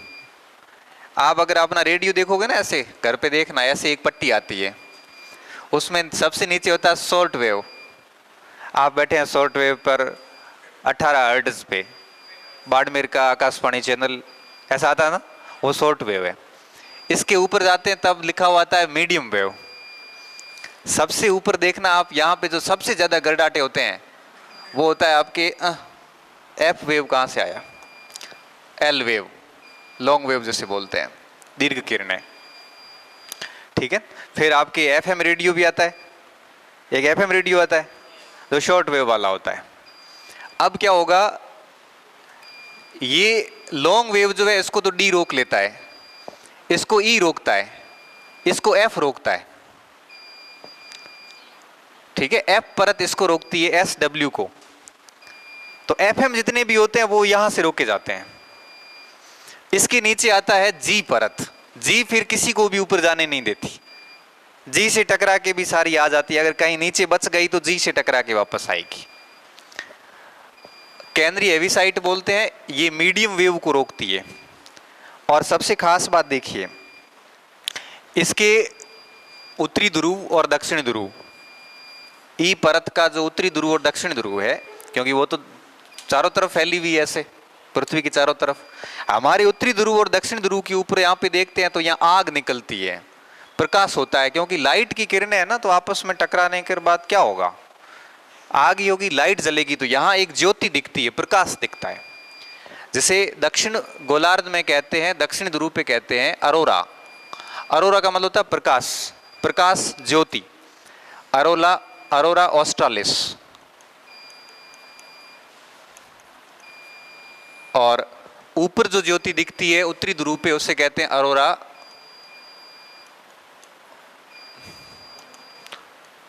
आप अगर अपना रेडियो देखोगे ना, ऐसे घर पे देखना, ऐसे एक पट्टी आती है, उसमें सबसे नीचे होता है शॉर्ट वेव। आप बैठे हैं शॉर्ट वेव पर 18 हर्ट्ज पे, बाड़मेर का आकाशवाणी चैनल ऐसा आता है ना, वो शॉर्ट वेव है। इसके ऊपर जाते हैं तब लिखा हुआ आता है मीडियम वेव। सबसे ऊपर देखना आप, यहाँ पे जो सबसे ज्यादा गड़ाटे होते हैं वो होता है आपके एफ वेव। कहाँ से आया? एल वेव, लॉन्ग वेव जिसे बोलते हैं, दीर्घ किरणें, ठीक है। फिर आपके एफएम रेडियो भी आता है, एक एफएम रेडियो आता है जो शॉर्ट वेव वाला होता है। अब क्या होगा, ये लॉन्ग वेव जो है इसको तो डी रोक लेता है, इसको ई रोकता है, इसको एफ रोकता है, ठीक है। एफ परत इसको रोकती है, एस डब्ल्यू को। तो एफएम जितने भी होते हैं वो यहां से रोके जाते हैं। इसके नीचे आता है जी परत। जी फिर किसी को भी ऊपर जाने नहीं देती, जी से टकरा के भी सारी आ जाती है। अगर कहीं नीचे बच गई तो जी से टकरा के वापस आएगी। केंद्रीय हेविसाइट बोलते हैं, ये मीडियम वेव को रोकती है। और सबसे खास बात देखिए, इसके उत्तरी ध्रुव और दक्षिणी ध्रुव, ई परत का जो उत्तरी ध्रुव और दक्षिणी ध्रुव है, क्योंकि वो तो चारों तरफ फैली हुई है ऐसे पृथ्वी की चारों तरफ, हमारे उत्तरी ध्रुव और दक्षिण ध्रुव के ऊपर यहाँ पे देखते हैं तो यहाँ आग निकलती है, प्रकाश होता है। क्योंकि लाइट की किरणें है ना, तो आपस में टकराने के बाद क्या होगा, आग ही होगी, लाइट जलेगी, तो यहाँ एक ज्योति दिखती है, प्रकाश दिखता है, जिसे दक्षिण गोलार्ध में कहते हैं, दक्षिण ध्रुव पे कहते हैं अरोरा। अरोरा का मतलब होता है प्रकाश, प्रकाश ज्योति। अरोरा ऑस्ट्रालिस। और ऊपर जो ज्योति दिखती है उत्तरी ध्रुव पे, उसे कहते हैं अरोरा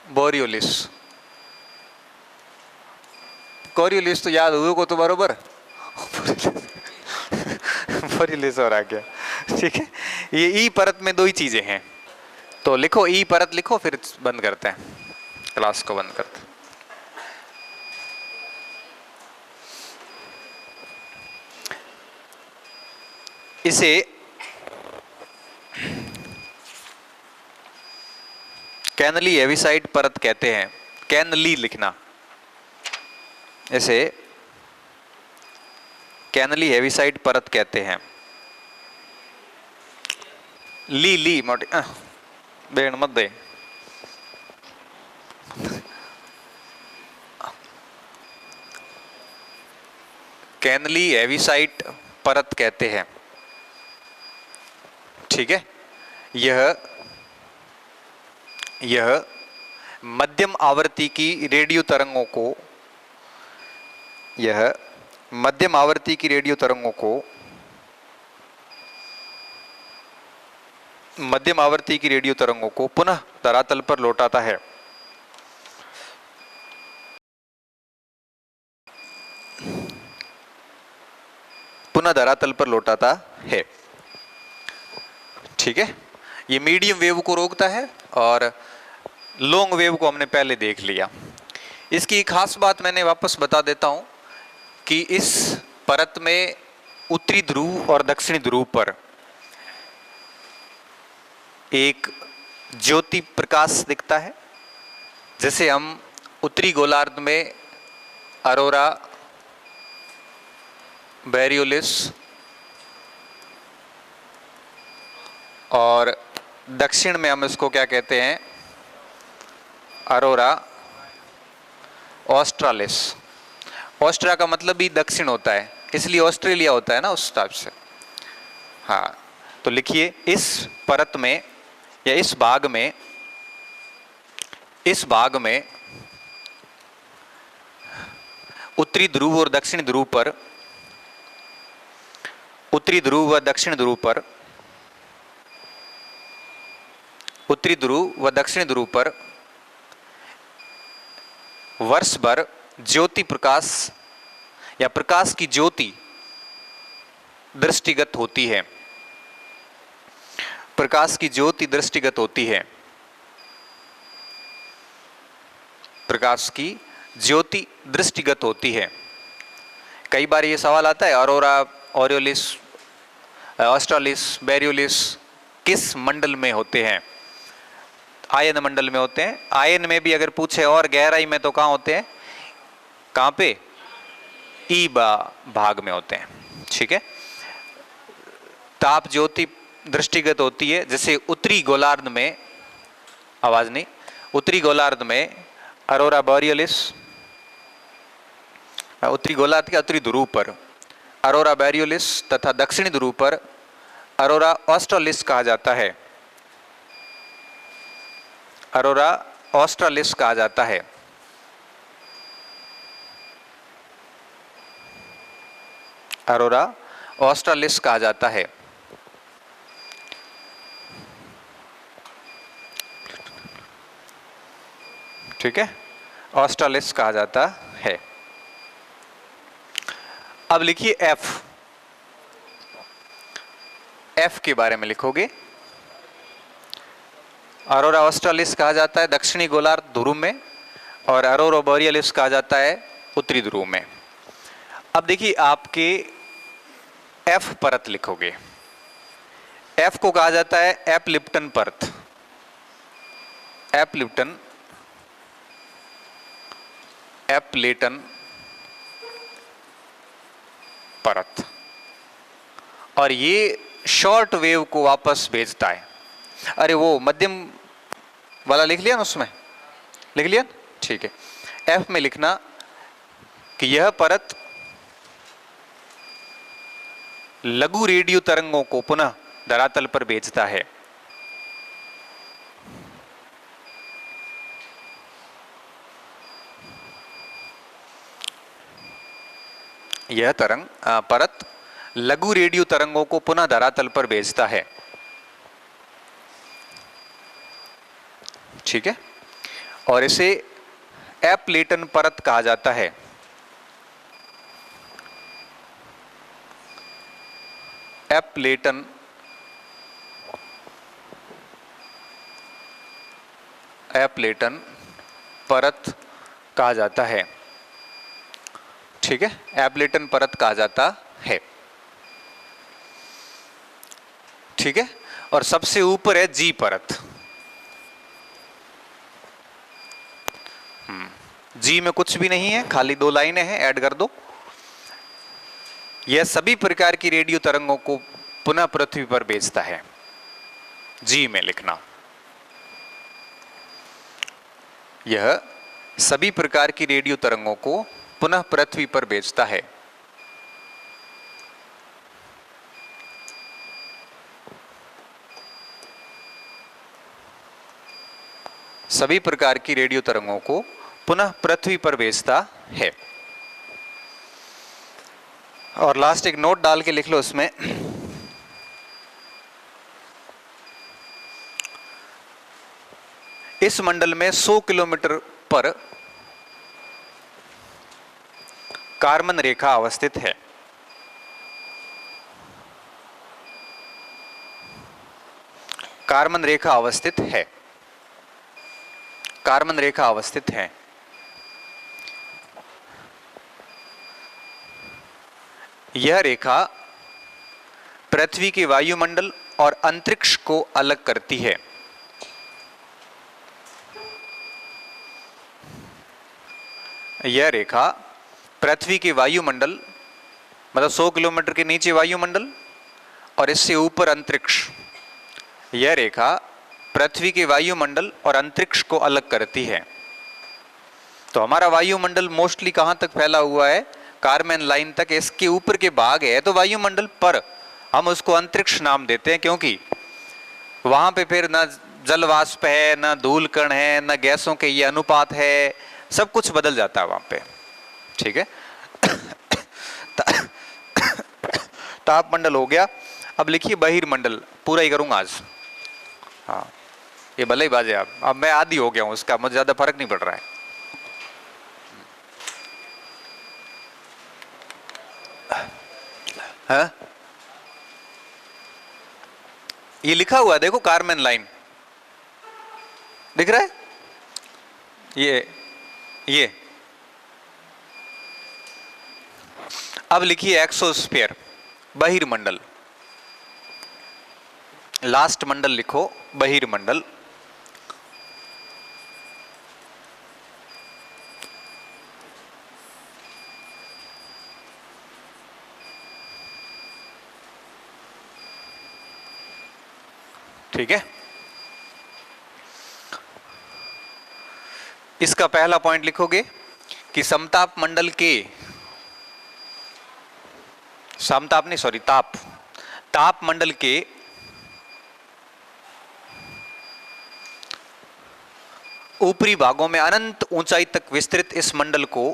बोरियोलिस। कोरियोलिस तो याद हुए को तो बरोबर बोरियोलिस और आ गया, ठीक है। ये ई परत में दो ही चीजें हैं, तो लिखो ई परत लिखो, फिर बंद करते हैं, क्लास को बंद करते हैं। इसे कैनली हेविसाइट परत कहते हैं। कैनली लिखना, इसे कैनली हेविसाइट परत कहते हैं। ली मोटी बेण मत दे। कैनली हेविसाइट परत कहते हैं, ठीक है। यह मध्यम आवृत्ति की रेडियो तरंगों को, यह मध्यम आवृत्ति की रेडियो तरंगों को मध्यम आवृत्ति की रेडियो तरंगों को पुनः धरातल पर लौटाता है। पुनः धरातल पर लौटाता है। ठीक है, ये मीडियम वेव को रोकता है और लॉन्ग वेव को हमने पहले देख लिया। इसकी खास बात मैंने वापस बता देता हूं कि इस परत में उत्तरी ध्रुव और दक्षिणी ध्रुव पर एक ज्योति प्रकाश दिखता है। जैसे हम उत्तरी गोलार्ध में अरोरा बोरियोलिस और दक्षिण में हम इसको क्या कहते हैं, अरोरा ऑस्ट्रालिस। ऑस्ट्रा का मतलब भी दक्षिण होता है, इसलिए ऑस्ट्रेलिया होता है ना उस टाइप से। हाँ, तो लिखिए इस परत में या इस भाग में उत्तरी ध्रुव और दक्षिण ध्रुव पर उत्तरी ध्रुव व दक्षिण ध्रुव पर उत्तरी ध्रुव व दक्षिण ध्रुव पर वर्ष भर ज्योति प्रकाश या प्रकाश की ज्योति दृष्टिगत होती है। प्रकाश की ज्योति दृष्टिगत होती है। प्रकाश की ज्योति दृष्टिगत होती है। कई बार ये सवाल आता है अरोरा ऑरियोलिस ऑस्ट्रालिस बोरियोलिस किस मंडल में होते हैं? आयन मंडल में होते हैं। आयन में भी अगर पूछे और गहराई में तो कहाँ होते हैं? कहाँ पे? ई भाग में होते हैं। ठीक है, ताप ज्योति दृष्टिगत होती है। जैसे उत्तरी गोलार्ध में, आवाज नहीं, उत्तरी गोलार्ध में अरोरा बोरियोलिस, उत्तरी गोलार्ध के उत्तरी ध्रुव पर अरोरा बोरियोलिस तथा दक्षिणी ध्रुव पर अरोरा ऑस्ट्रालिस कहा जाता है। अरोरा ऑस्ट्रालिस कहा जाता है। अरोरा ऑस्ट्रालिस कहा जाता है। ठीक है, ऑस्ट्रालिस कहा जाता है। अब लिखिए एफ के बारे में लिखोगे। अरोरा ऑस्ट्रालिस कहा जाता है दक्षिणी गोलार्ध ध्रुव में और अरोरा बोरियोलिस कहा जाता है उत्तरी ध्रुव में। अब देखिए आपके एफ परत लिखोगे। एफ को कहा जाता है एपलिप्टन परत। एपलेटन परत, और ये शॉर्ट वेव को वापस भेजता है। अरे वो मध्यम वाला लिख लिया ना, उसमें लिख लिया? ठीक है, एफ में लिखना कि यह परत लघु रेडियो तरंगों को पुनः धरातल पर भेजता है। यह परत लघु रेडियो तरंगों को पुनः धरातल पर भेजता है। ठीक है, और इसे एपलेटन परत कहा जाता है। एपलेटन परत कहा जाता है। ठीक है, एपलेटन परत कहा जाता है। ठीक है, और सबसे ऊपर है जी परत। जी में कुछ भी नहीं है, खाली 2 लाइनें हैं, ऐड कर दो। यह सभी प्रकार की रेडियो तरंगों को पुनः पृथ्वी पर भेजता है। जी में लिखना, यह सभी प्रकार की रेडियो तरंगों को पुनः पृथ्वी पर भेजता है। सभी प्रकार की रेडियो तरंगों को पुनः पृथ्वी पर भेजता है। और लास्ट एक नोट डाल के लिख लो उसमें, इस मंडल में 100 किलोमीटर पर कार्बन रेखा अवस्थित है। कार्बन रेखा अवस्थित है। कार्बन रेखा अवस्थित है। यह रेखा पृथ्वी के वायुमंडल और अंतरिक्ष को अलग करती है। यह रेखा पृथ्वी के वायुमंडल, मतलब 100 किलोमीटर के नीचे वायुमंडल और इससे ऊपर अंतरिक्ष, यह रेखा पृथ्वी के वायुमंडल और अंतरिक्ष को अलग करती है। तो हमारा वायुमंडल मोस्टली कहां तक फैला हुआ है? कार्बन लाइन तक। इसके ऊपर के भाग है तो वायुमंडल, पर हम उसको अंतरिक्ष नाम देते हैं क्योंकि वहां पे फिर ना जल वाष्प है, ना धूल कण है, ना गैसों के ये अनुपात है, सब कुछ बदल जाता है वहां पे। ठीक है। तापमंडल हो गया। अब लिखिए बहिर्मंडल, पूरा ही करूंगा आज। हाँ, ये भले ही बाजे आप, अब मैं आदी हो गया हूं उसका, मुझे ज्यादा फर्क नहीं पड़ रहा है। हाँ? ये लिखा हुआ है देखो, कार्बन लाइन दिख रहा है? ये अब लिखिए एक्सोस्फीयर, बहिर्मंडल। लास्ट मंडल लिखो बहिर्मंडल। ठीक है। इसका पहला पॉइंट लिखोगे कि समताप मंडल के, समताप नहीं सॉरी ताप मंडल के ऊपरी भागों में अनंत ऊंचाई तक विस्तृत इस मंडल को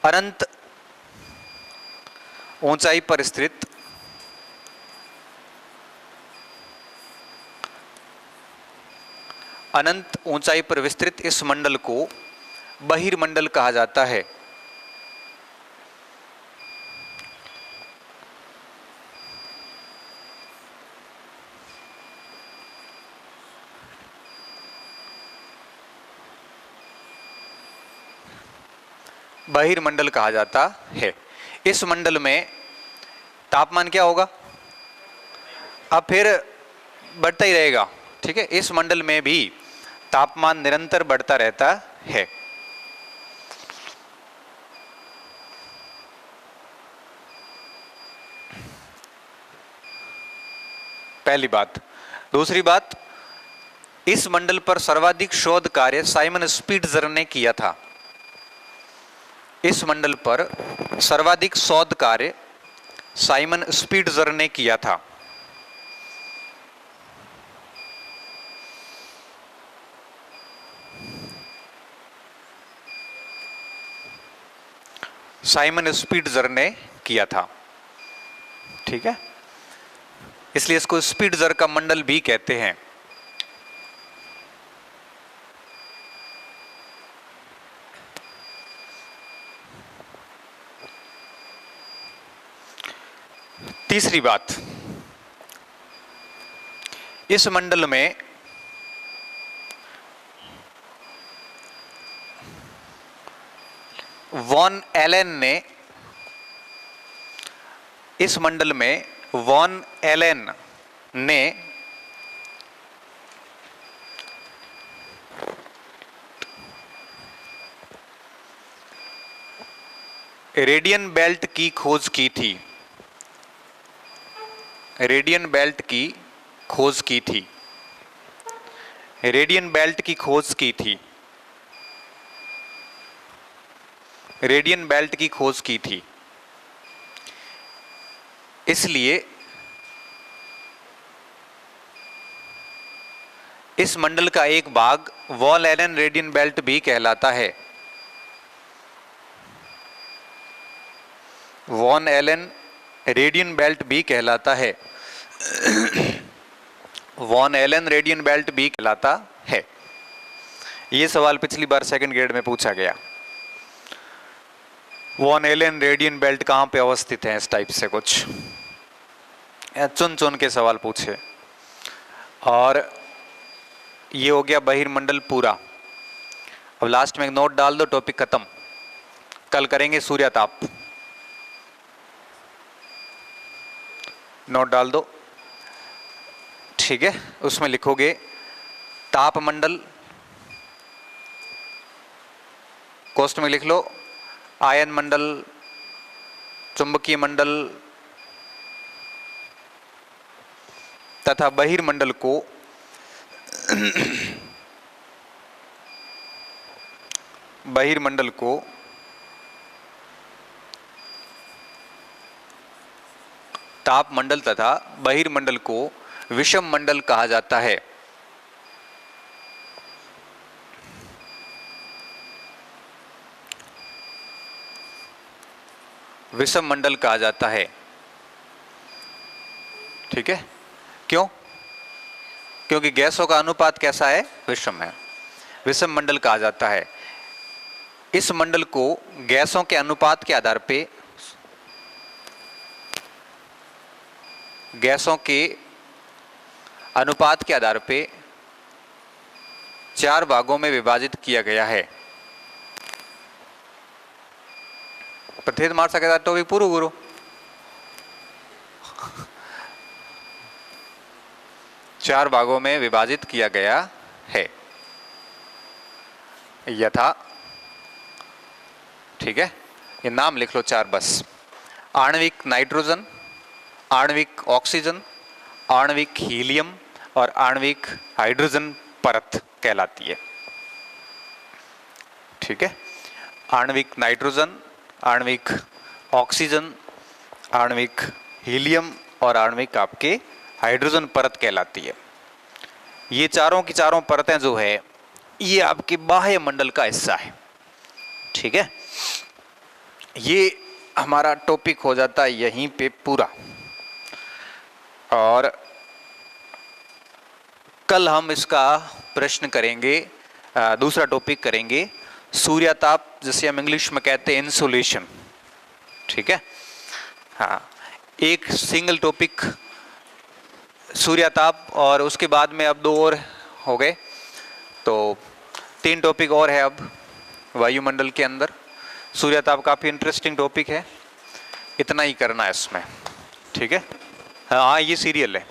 अनंत ऊंचाई पर स्थित अनंत ऊंचाई पर विस्तृत इस मंडल को बहिर्मंडल कहा जाता है। बहिर्मंडल कहा जाता है। इस मंडल में तापमान क्या होगा? अब फिर बढ़ता ही रहेगा। ठीक है। इस मंडल में भी तापमान निरंतर बढ़ता रहता है। पहली बात। दूसरी बात, इस मंडल पर सर्वाधिक शोध कार्य साइमन स्पिट्जर ने किया था। इस मंडल पर सर्वाधिक शोध कार्य साइमन स्पिट्जर ने किया था। साइमन स्पिट्जर ने किया था। ठीक है। इसलिए इसको स्पिट्जर का मंडल भी कहते हैं। तीसरी बात, इस मंडल में वॉन एलेन ने, इस मंडल में वॉन एलेन ने रेडियन बेल्ट की खोज की थी। रेडियन बेल्ट की खोज की थी। रेडियन बेल्ट की खोज की थी। रेडियन बेल्ट की खोज की थी। इसलिए इस मंडल का एक भाग वॉन एलेन रेडियन बेल्ट भी कहलाता है। वॉन एलन रेडियन बेल्ट भी कहलाता है। वॉन एलन रेडियन बेल्ट भी कहलाता है। ये सवाल पिछली बार सेकंड ग्रेड में पूछा गया। वॉन एलन रेडियन बेल्ट कहाँ पे अवस्थित है, इस टाइप से कुछ चुन चुन के सवाल पूछे। और ये हो गया बहिर्मंडल पूरा। अब लास्ट में एक नोट डाल दो, टॉपिक खत्म। कल करेंगे सूर्यताप, नोट डाल दो, ठीक है। उसमें लिखोगे तापमंडल, कोष्ठ में लिख लो आयन मंडल, चुंबकीय मंडल तथा बहिर्मंडल को तापमंडल तथा बहिर्मंडल को विषम मंडल कहा जाता है। विषम मंडल कहा जाता है, ठीक है। क्यों? क्योंकि गैसों का अनुपात कैसा है, विषम है, विषम मंडल कहा जाता है। इस मंडल को गैसों के अनुपात के आधार पे, गैसों के अनुपात के आधार पे 4 भागों में विभाजित किया गया है। प्रत्येक मार सके तो भी पूरा गुरु 4 भागों में विभाजित किया गया है, यथा, ठीक है। ये नाम लिख लो 4 बस। आणविक नाइट्रोजन, आणविक ऑक्सीजन, आणविक हीलियम और आणविक हाइड्रोजन परत कहलाती है, ठीक है। आणविक नाइट्रोजन, आणविक ऑक्सीजन, आणविक हीलियम और आणविक आपके हाइड्रोजन परत कहलाती है। ये चारों की चारों परतें जो है ये आपके बाह्य मंडल का हिस्सा है, ठीक है। ये हमारा टॉपिक हो जाता है यहीं पे पूरा। और कल हम इसका प्रश्न करेंगे, दूसरा टॉपिक करेंगे सूर्यताप, जिसे हम इंग्लिश में कहते हैं इंसोलेशन, ठीक है। हाँ, एक सिंगल टॉपिक सूर्यताप और उसके बाद में अब 2 और हो गए, तो 3 टॉपिक और है अब वायुमंडल के अंदर। सूर्यताप काफ़ी इंटरेस्टिंग टॉपिक है, इतना ही करना है इसमें, ठीक है। हाँ, ये सीरियल है।